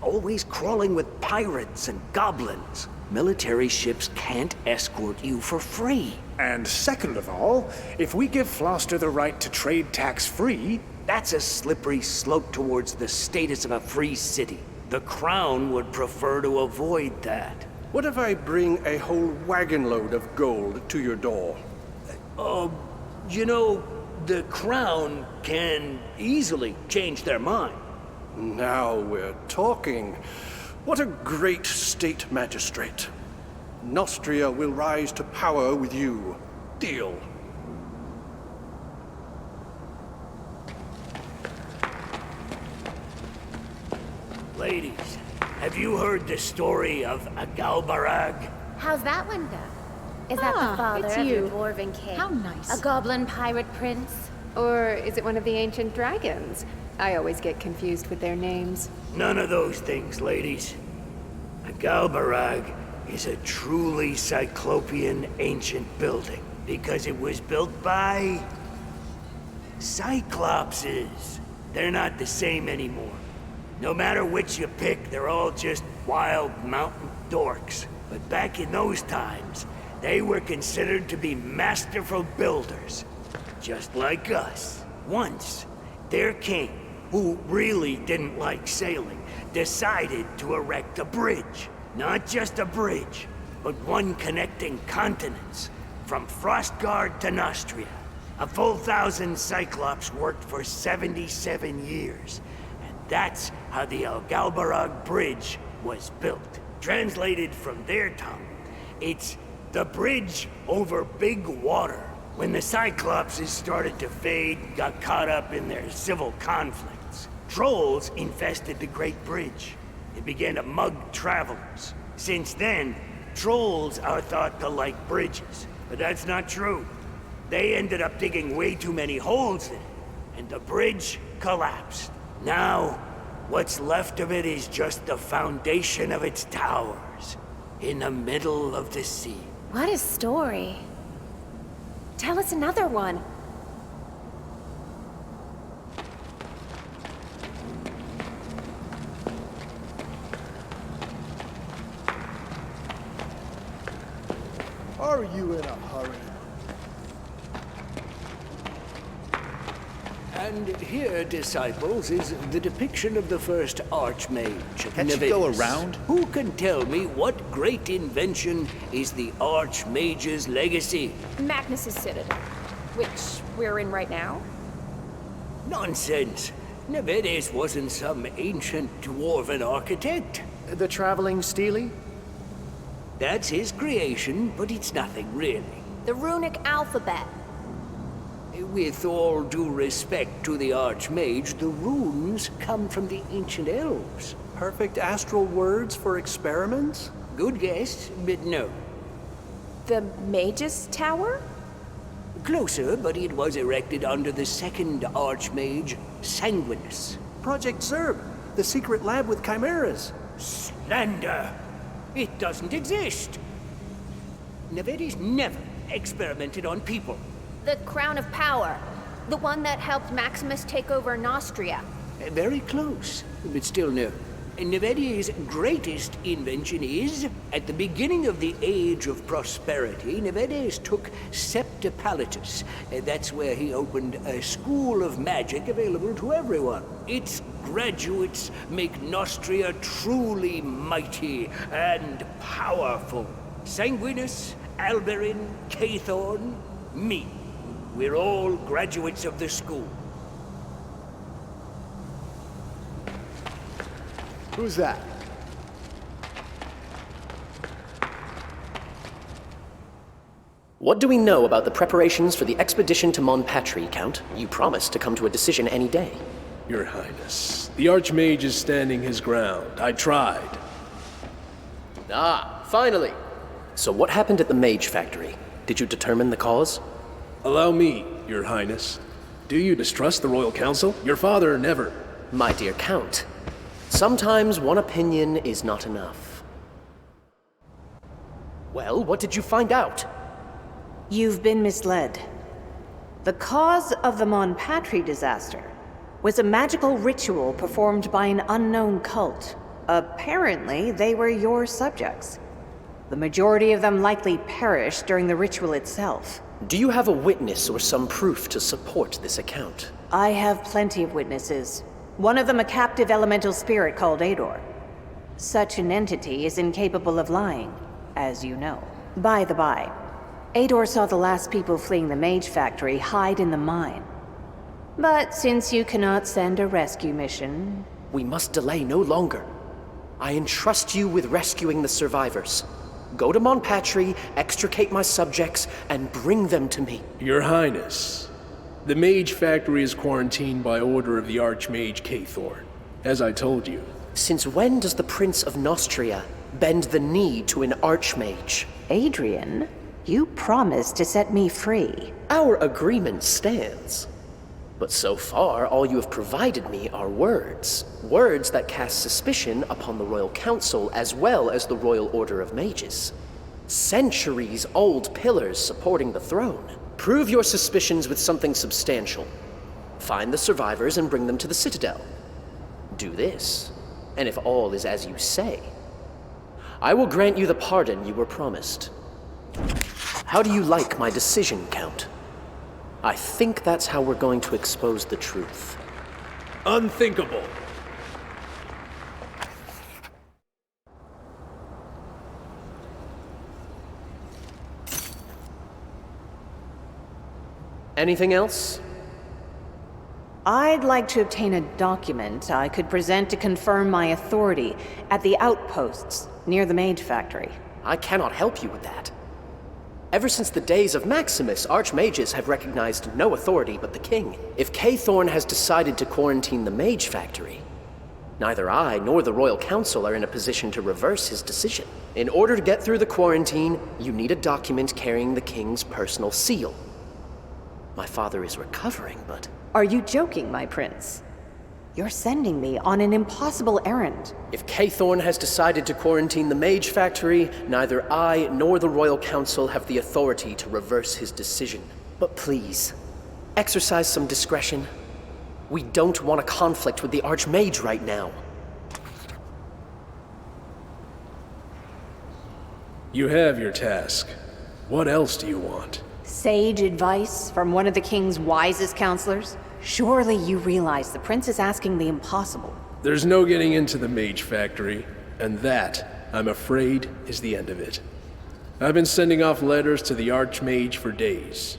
Always crawling with pirates and goblins. Military ships can't escort you for free. And second of all, if we give Floster the right to trade tax-free... That's a slippery slope towards the status of a free city. The Crown would prefer to avoid that. What if I bring a whole wagon load of gold to your door? You know, the Crown can easily change their mind. Now we're talking. What a great state magistrate. Nostria will rise to power with you. Deal. Ladies, have you heard the story of Agalbarag? How's that one go? Is that the father it's of you. your dwarven king? How nice. A goblin pirate prince? Or is it one of the ancient dragons? I always get confused with their names. None of those things, ladies. Agalbarag is a truly cyclopean ancient building because it was built by... Cyclopses. They're not the same anymore. No matter which you pick, they're all just wild mountain dorks. But back in those times, they were considered to be masterful builders. Just like us. Once, their king, who really didn't like sailing, decided to erect a bridge. Not just a bridge, but one connecting continents, from Frostguard to Nostria. A full 1,000 Cyclops worked for 77 years. And that's how the Agalbarag Bridge was built. Translated from their tongue, it's the bridge over big water. When the Cyclopses started to fade and got caught up in their civil conflicts, trolls infested the Great Bridge. They began to mug travelers. Since then, trolls are thought to like bridges, but that's not true. They ended up digging way too many holes in it, and the bridge collapsed. Now, what's left of it is just the foundation of its towers, in the middle of the sea. What a story. Tell us another one. Are you in a hurry? And here, disciples, is the depiction of the first Archmage. Can't you go around? Who can tell me what great invention is the Archmage's legacy? Magnus's Citadel, which we're in right now. Nonsense. Nevedes wasn't some ancient dwarven architect. The traveling Steely? That's his creation, but it's nothing really. The runic alphabet. With all due respect to the Archmage, the runes come from the ancient elves. Perfect astral words for experiments? Good guess, but no. The Mage's Tower? Closer, but it was erected under the second Archmage, Sanguinus. Project Zerb, the secret lab with chimeras. Slander! It doesn't exist. Nevedes never experimented on people. The Crown of Power. The one that helped Maximus take over Nostria. Very close, but still no. Nevedes' greatest invention is, at the beginning of the Age of Prosperity, Nevedes took Septipalatus. That's where he opened a school of magic available to everyone. Its graduates make Nostria truly mighty and powerful. Sanguinus, Alberin, Cathorn, me. We're all graduates of the school. Who's that? What do we know about the preparations for the expedition to Monpatri, Count? You promised to come to a decision any day. Your Highness, the Archmage is standing his ground. I tried. Ah, finally! So what happened at the Mage Factory? Did you determine the cause? Allow me, Your Highness. Do you distrust the Royal Council? Your father never. My dear Count, sometimes one opinion is not enough. Well, what did you find out? You've been misled. The cause of the Monpatri disaster was a magical ritual performed by an unknown cult. Apparently, they were your subjects. The majority of them likely perished during the ritual itself. Do you have a witness or some proof to support this account? I have plenty of witnesses. One of them a captive elemental spirit called Ador. Such an entity is incapable of lying, as you know. By the by, Ador saw the last people fleeing the Mage Factory hide in the mine. But since you cannot send a rescue mission... We must delay no longer. I entrust you with rescuing the survivors. Go to Monpatri, extricate my subjects, and bring them to me. Your Highness, the Mage Factory is quarantined by order of the Archmage Cathorn, as I told you. Since when does the Prince of Nostria bend the knee to an Archmage? Adrian, you promised to set me free. Our agreement stands. But so far, all you have provided me are words. Words that cast suspicion upon the Royal Council as well as the Royal Order of Mages. Centuries-old pillars supporting the throne. Prove your suspicions with something substantial. Find the survivors and bring them to the Citadel. Do this, and if all is as you say, I will grant you the pardon you were promised. How do you like my decision, Count? I think that's how we're going to expose the truth. Unthinkable. Anything else? I'd like to obtain a document I could present to confirm my authority at the outposts near the Mage Factory. I cannot help you with that. Ever since the days of Maximus, Archmages have recognized no authority but the king. If Cathorn has decided to quarantine the Mage Factory, neither I nor the Royal Council are in a position to reverse his decision. In order to get through the quarantine, you need a document carrying the king's personal seal. My father is recovering, but... Are you joking, my prince? You're sending me on an impossible errand. If Cathorn has decided to quarantine the Mage Factory, neither I nor the Royal Council have the authority to reverse his decision. But please, exercise some discretion. We don't want a conflict with the Archmage right now. You have your task. What else do you want? Sage advice from one of the king's wisest counselors? Surely you realize the prince is asking the impossible. There's no getting into the Mage Factory, and that, I'm afraid, is the end of it. I've been sending off letters to the Archmage for days.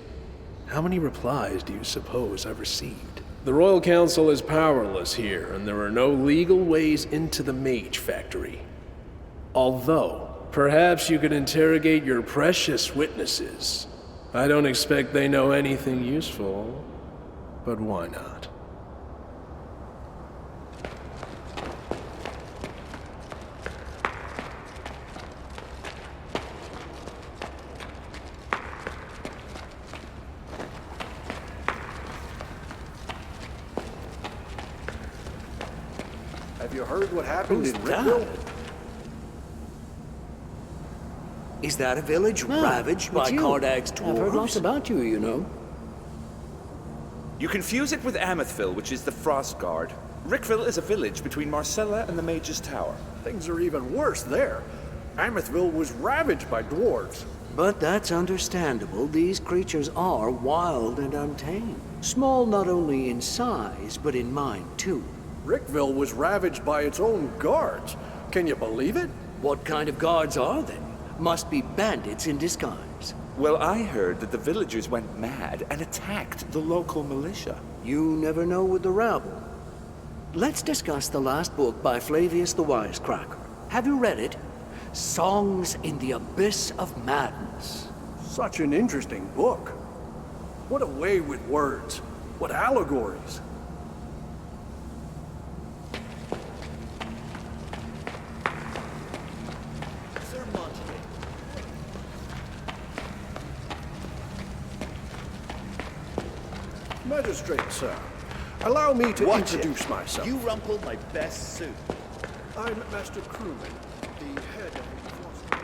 How many replies do you suppose I've received? The Royal Council is powerless here, and there are no legal ways into the Mage Factory. Although, perhaps you could interrogate your precious witnesses. I don't expect they know anything useful, but why not? Have you heard what happened Who's in that? Rickville? Is that a village ravaged by it's you. Kardag's dwarves? I've heard lots about you, you know. You confuse it with Amethville, which is the Frost Guard. Rickville is a village between Marcella and the Mage's Tower. Things are even worse there. Amethville was ravaged by dwarves. But that's understandable. These creatures are wild and untamed. Small not only in size, but in mind, too. Rickville was ravaged by its own guards. Can you believe it? What kind of guards are they? Must be bandits in disguise. Well, I heard that the villagers went mad and attacked the local militia. You never know with the rabble. Let's discuss the last book by Flavius the Wisecracker. Have you read it? Songs in the Abyss of Madness. Such an interesting book. What a way with words. What allegories. Magistrate, sir. Allow me to introduce myself. You rumpled my best suit. I'm Master Crewman, the head of the enforcement.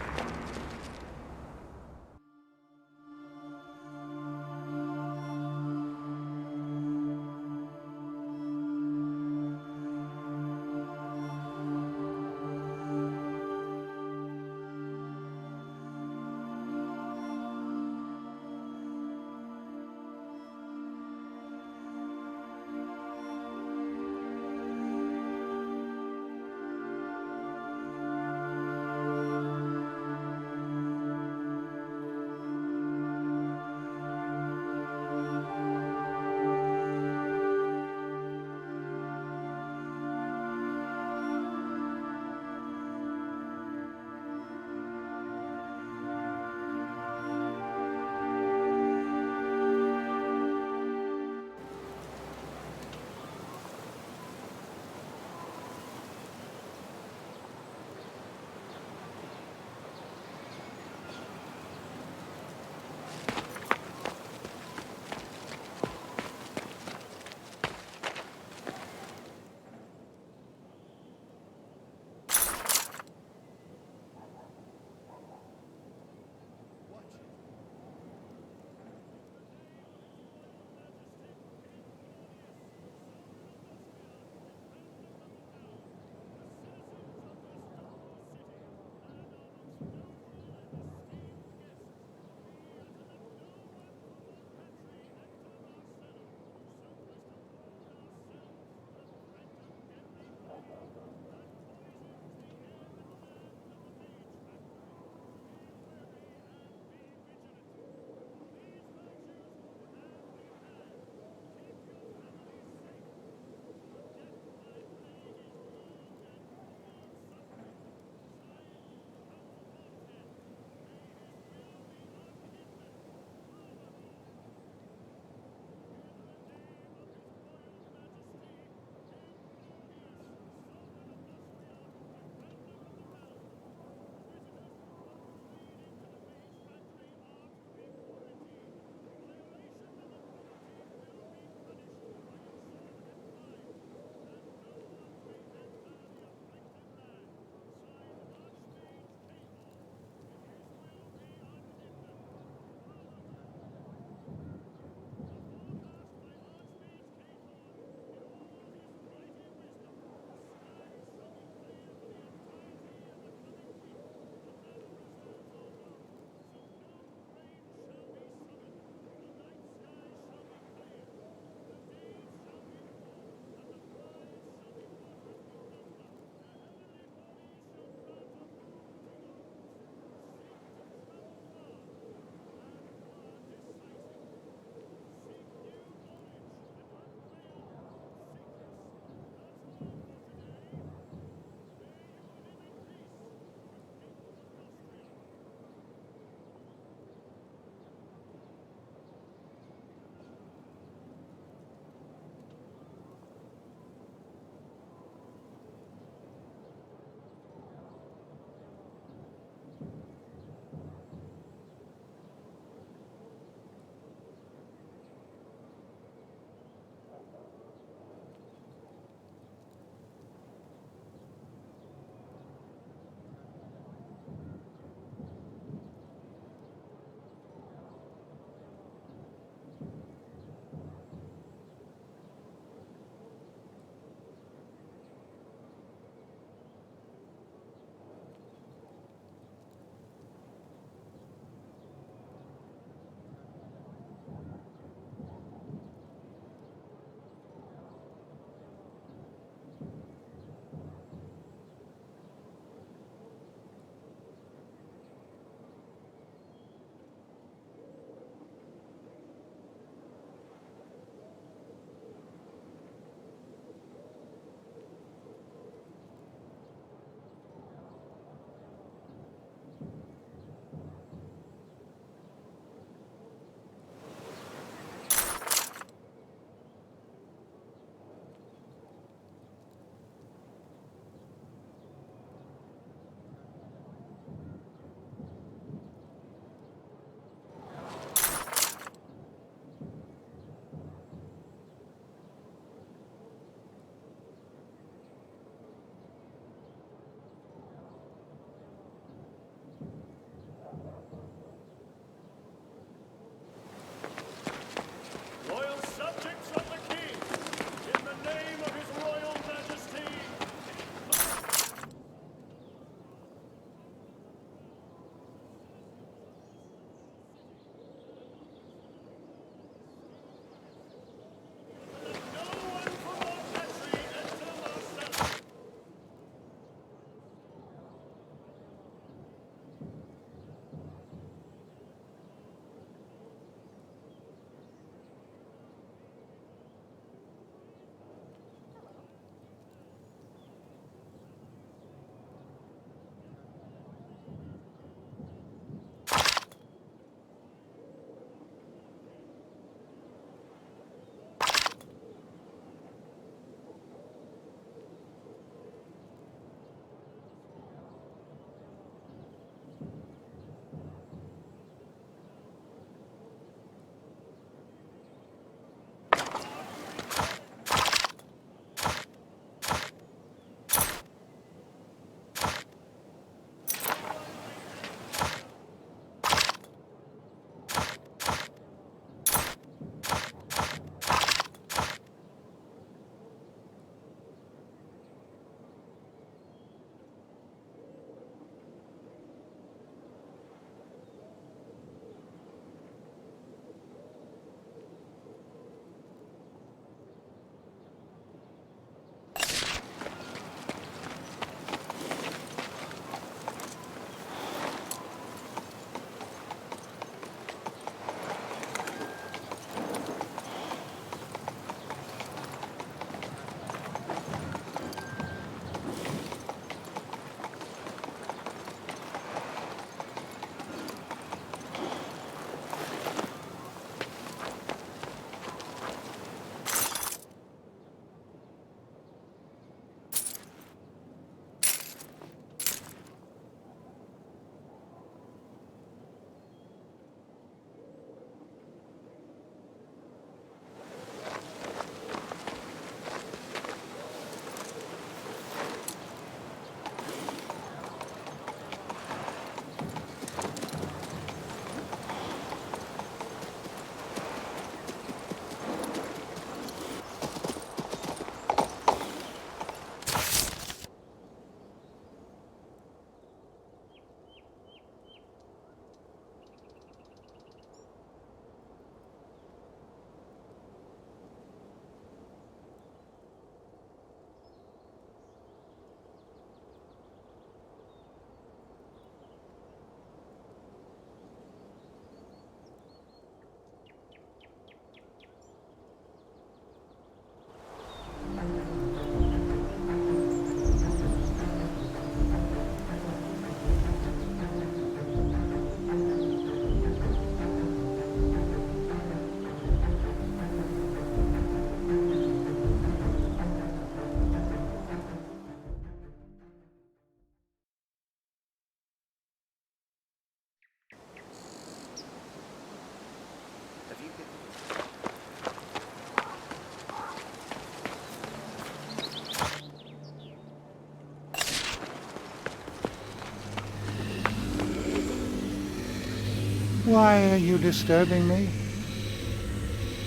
Why are you disturbing me?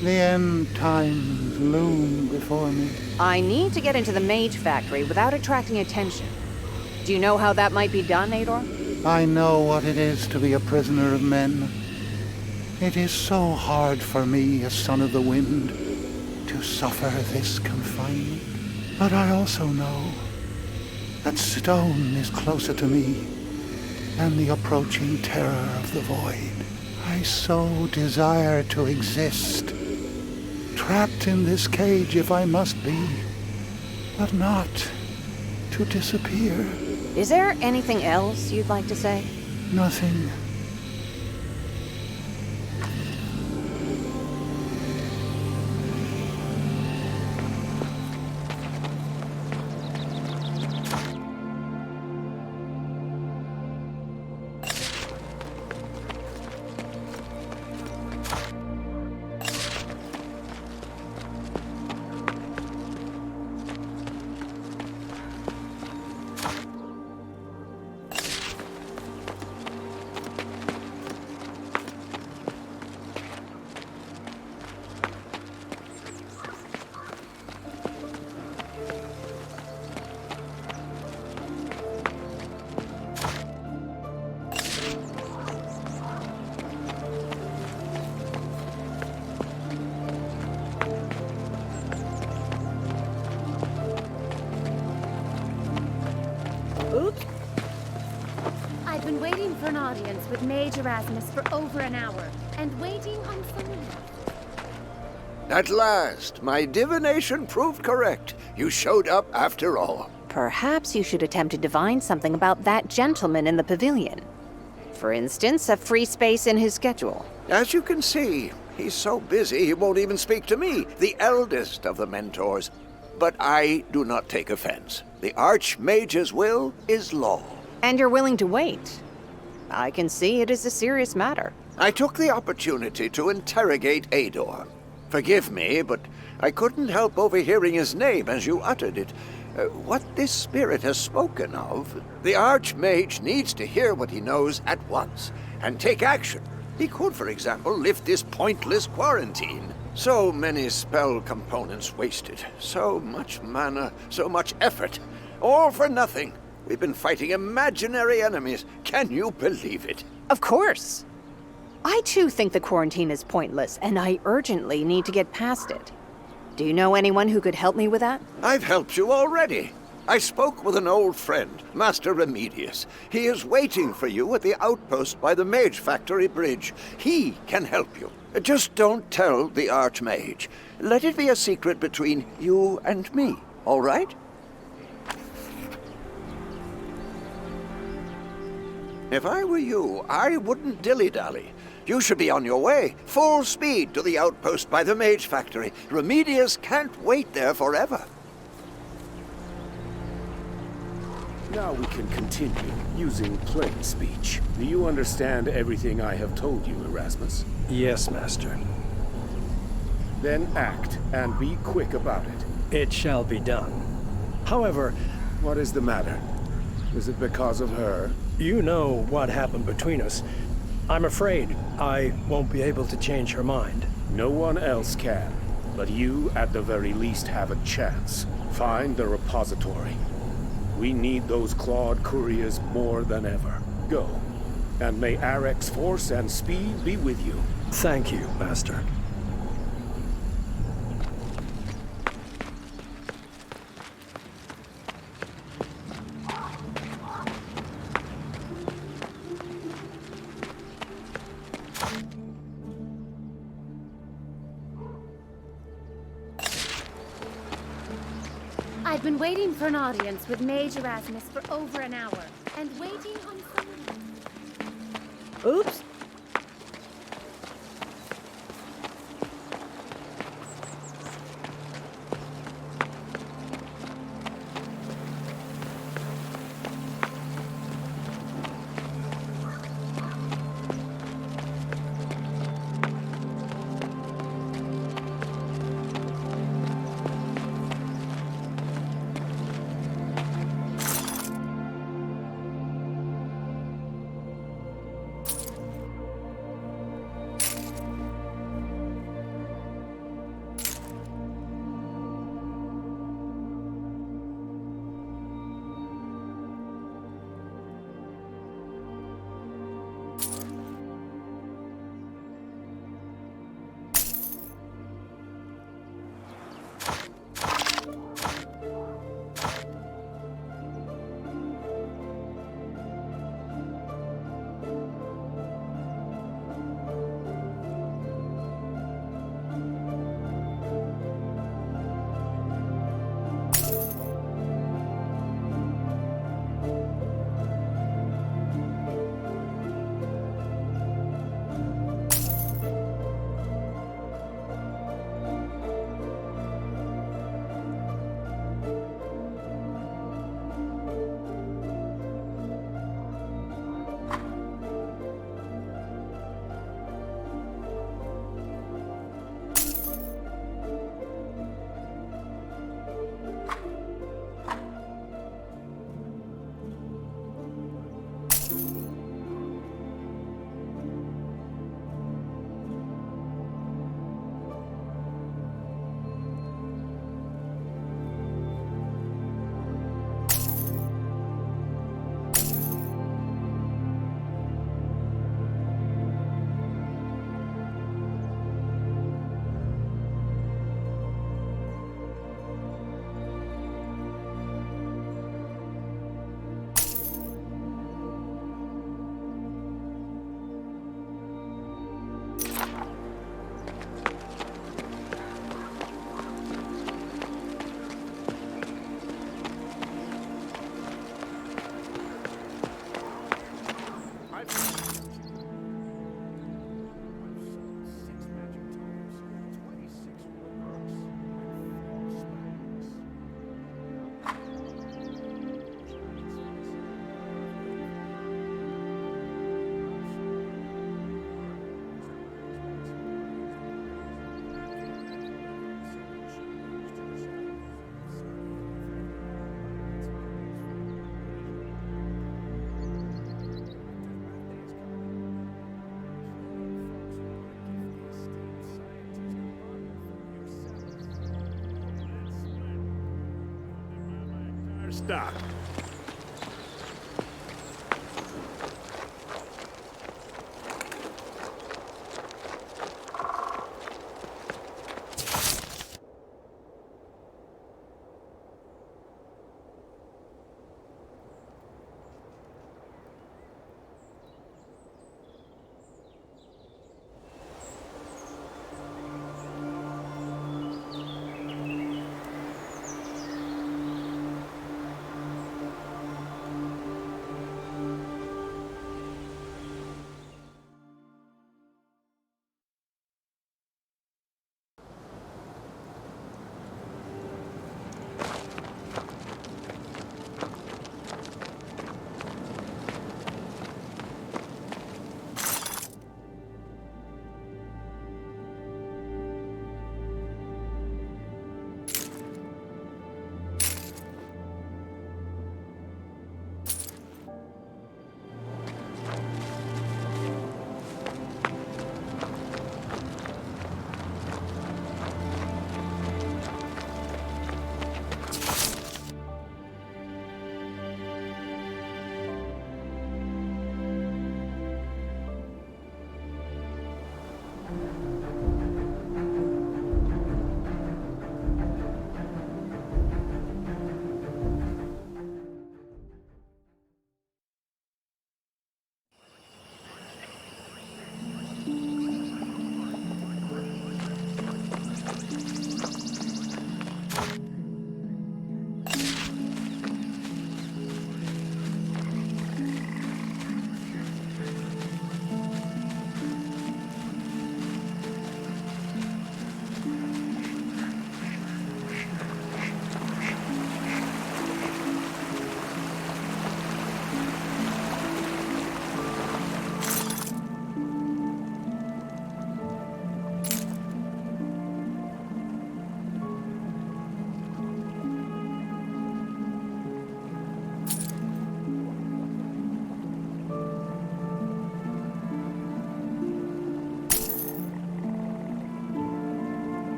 The end times loom before me. I need to get into the mage factory without attracting attention. Do you know how that might be done, Ador? I know what it is to be a prisoner of men. It is so hard for me, a son of the wind, to suffer this confinement. But I also know that stone is closer to me than the approaching terror of the void. I so desire to exist, trapped in this cage if I must be, but not to disappear. Is there anything else you'd like to say? Nothing. Oops. I've been waiting for an audience with Mage Erasmus for over an hour, and waiting on someone else. At last, my divination proved correct. You showed up after all. Perhaps you should attempt to divine something about that gentleman in the pavilion. For instance, a free space in his schedule. As you can see, he's so busy he won't even speak to me, the eldest of the mentors. But I do not take offense. The Archmage's will is law. And you're willing to wait. I can see it is a serious matter. I took the opportunity to interrogate Ador. Forgive me, but I couldn't help overhearing his name as you uttered it. What this spirit has spoken of, the Archmage needs to hear what he knows at once, and take action. He could, for example, lift this pointless quarantine. So many spell components wasted, so much mana, so much effort, all for nothing. We've been fighting imaginary enemies. Can you believe it? Of course. I too think the quarantine is pointless, and I urgently need to get past it. Do you know anyone who could help me with that? I've helped you already. I spoke with an old friend, Master Remedius. He is waiting for you at the outpost by the Mage Factory Bridge. He can help you. Just don't tell the Archmage. Let it be a secret between you and me, all right? If I were you, I wouldn't dilly-dally. You should be on your way, full speed to the outpost by the Mage Factory. Remedius can't wait there forever. Now we can continue using plain speech. Do you understand everything I have told you, Erasmus? Yes, Master. Then act, and be quick about it. It shall be done. However... What is the matter? Is it because of her? You know what happened between us. I'm afraid I won't be able to change her mind. No one else can, but you at the very least have a chance. Find the repository. We need those clawed couriers more than ever. Go, and may Arek's force and speed be with you. Thank you, Master. I've been waiting for an audience with Mage Erasmus for over an hour, and waiting on someone else. Oops. dock.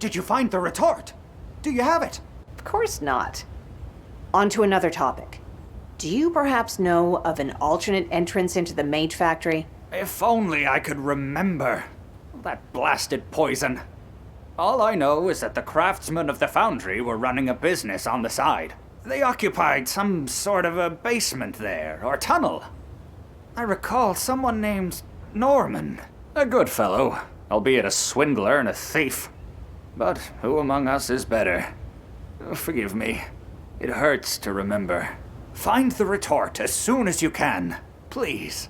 Did you find the retort? Do you have it? Of course not. On to another topic. Do you perhaps know of an alternate entrance into the mage factory? If only I could remember. That blasted poison. All I know is that the craftsmen of the foundry were running a business on the side. They occupied some sort of a basement there, or tunnel. I recall someone named Norman. A good fellow, albeit a swindler and a thief. But who among us is better? Forgive me. It hurts to remember. Find the retort as soon as you can, please.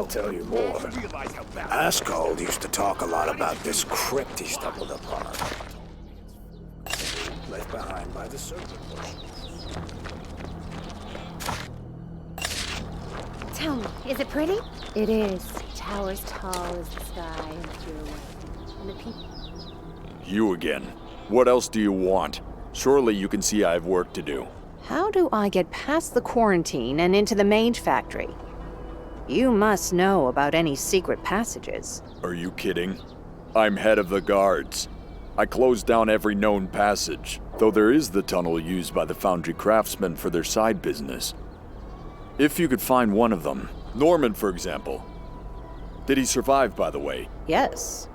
I'll tell you more. Ascald used to talk a lot about this crypt he stumbled upon. Left behind by the serpent bush. Tell me, is it pretty? It is. Towers tall as the sky and pure white. And the people... You again. What else do you want? Surely you can see I have work to do. How do I get past the quarantine and into the mage factory? You must know about any secret passages. Are you kidding? I'm head of the guards. I closed down every known passage, though there is the tunnel used by the foundry craftsmen for their side business. If you could find one of them, Norman, for example. Did he survive, by the way? Yes.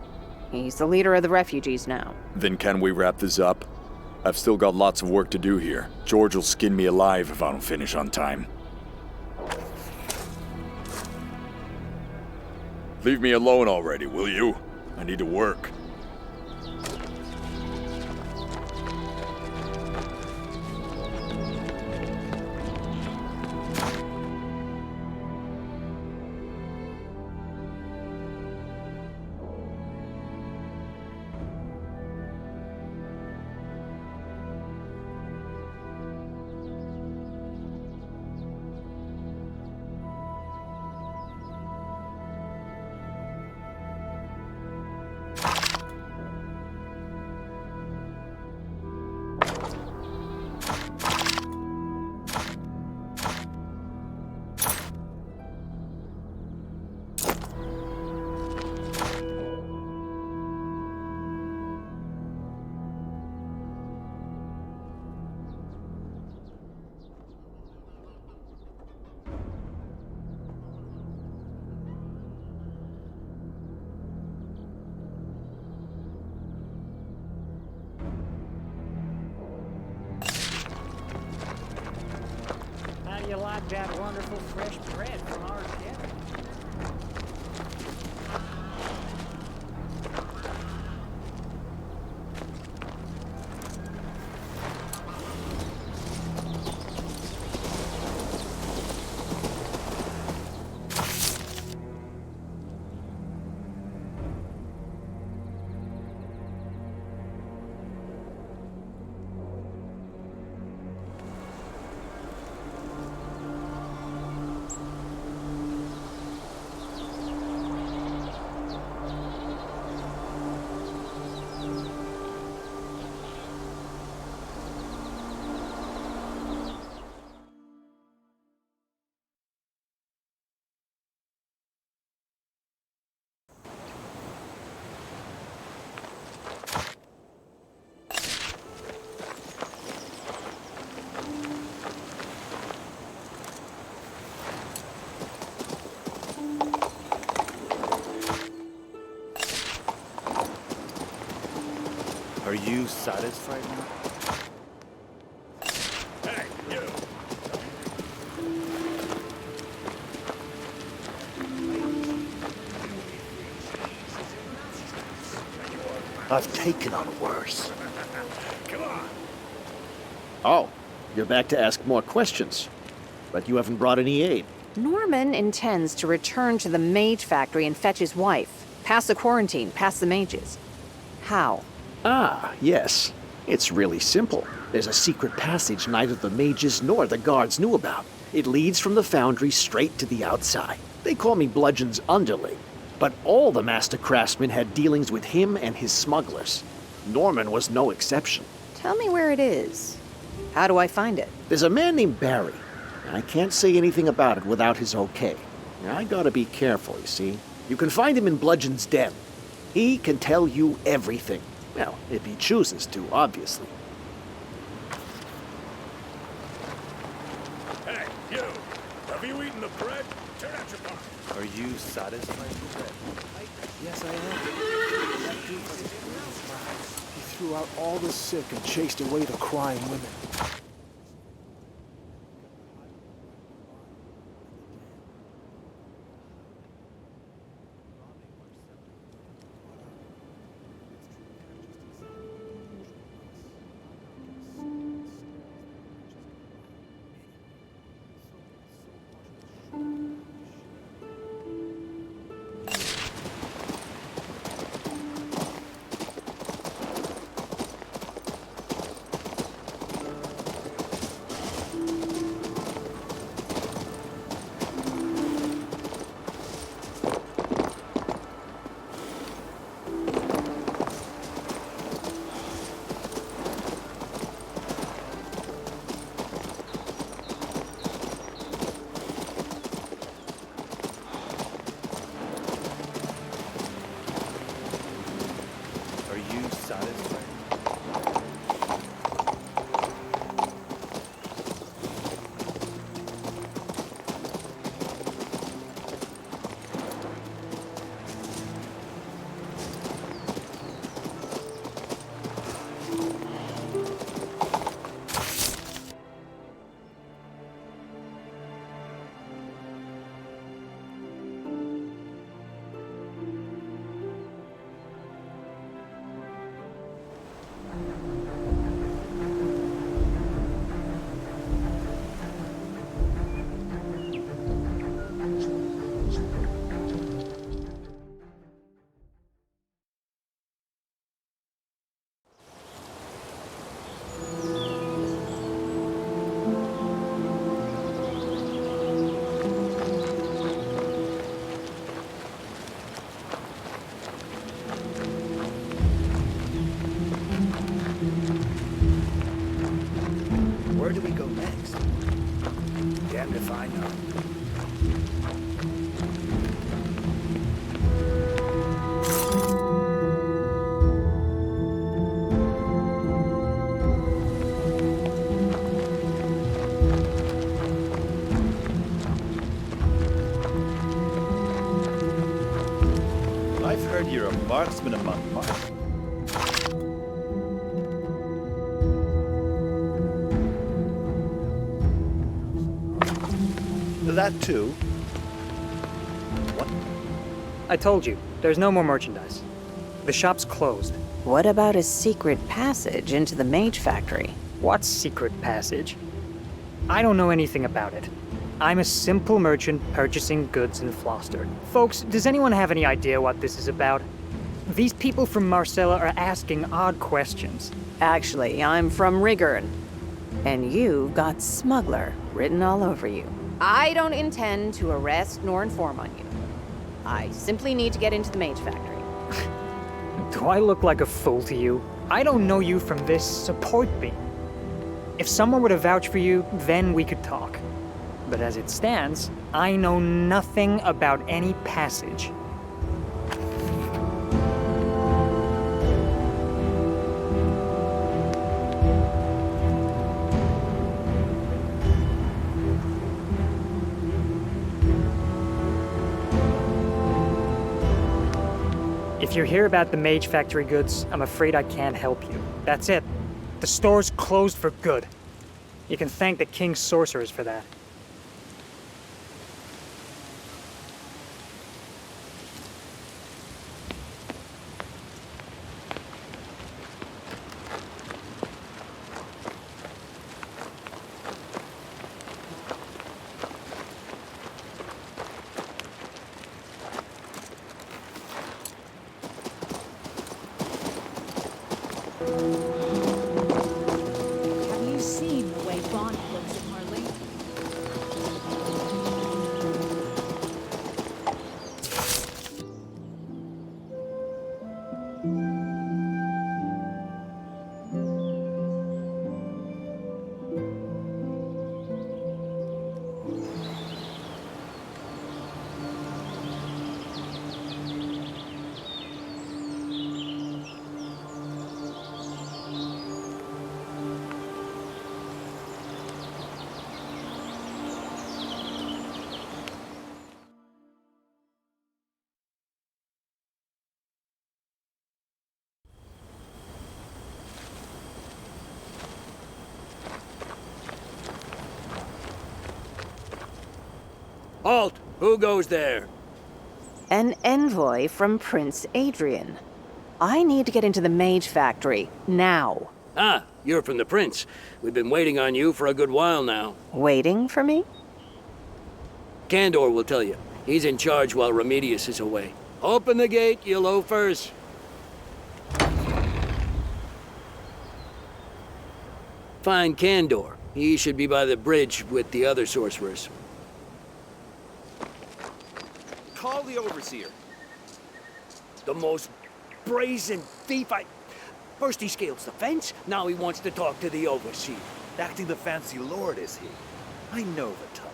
He's the leader of the refugees now. Then can we wrap this up? I've still got lots of work to do here. George will skin me alive if I don't finish on time. Leave me alone already, will you? I need to work. You like that wonderful fresh bread from our chef? Are you satisfied now? Hey, you! I've taken on worse. Come on! Oh, you're back to ask more questions. But you haven't brought any aid. Norman intends to return to the mage factory and fetch his wife. Past the quarantine, past the mages. How? Ah, yes. It's really simple. There's a secret passage neither the mages nor the guards knew about. It leads from the foundry straight to the outside. They call me Bludgeon's underling, but all the master craftsmen had dealings with him and his smugglers. Norman was no exception. Tell me where it is. How do I find it? There's a man named Barry. I can't say anything about it without his okay. I gotta be careful, you see. You can find him in Bludgeon's den. He can tell you everything. Well, if he chooses to, obviously. Hey, you! Have you eaten the bread? Turn out your pocket. Are you satisfied with that? Yes, I am. He threw out all the sick and chased away the crying women. Where do we go next? Damned if I know. I've heard you're a marksman among marks. That too. What? I told you, there's no more merchandise. The shop's closed. What about a secret passage into the mage factory? What secret passage? I don't know anything about it. I'm a simple merchant purchasing goods in Floster. Folks, does anyone have any idea what this is about? These people from Marcella are asking odd questions. Actually, I'm from Rigern, and you've got smuggler written all over you. I don't intend to arrest nor inform on you. I simply need to get into the mage factory. Do I look like a fool to you? I don't know you from this. Support me. If someone were to vouch for you, then we could talk. But as it stands, I know nothing about any passage. If you're here about the Mage Factory goods, I'm afraid I can't help you. That's it. The store's closed for good. You can thank the King's sorcerers for that. Have you seen the way Bonnie looks at Marlene? Halt! Who goes there? An envoy from Prince Adrian. I need to get into the Mage Factory, now. Ah, you're from the Prince. We've been waiting on you for a good while now. Waiting for me? Candor will tell you. He's in charge while Remedius is away. Open the gate, you loafers. Find Candor. He should be by the bridge with the other sorcerers. Call the overseer. The most brazen thief First he scales the fence, now he wants to talk to the overseer. Acting the fancy lord, is he? I know the type.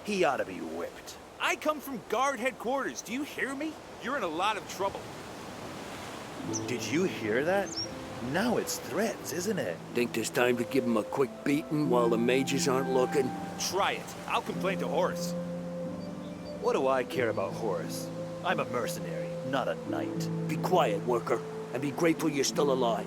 He ought to be whipped. I come from guard headquarters. Do you hear me? You're in a lot of trouble. Did you hear that? Now it's threats, isn't it? Think there's time to give him a quick beating while the mages aren't looking? Try it. I'll complain to Horace. What do I care about Horace? I'm a mercenary, not a knight. Be quiet, worker, and be grateful you're still alive.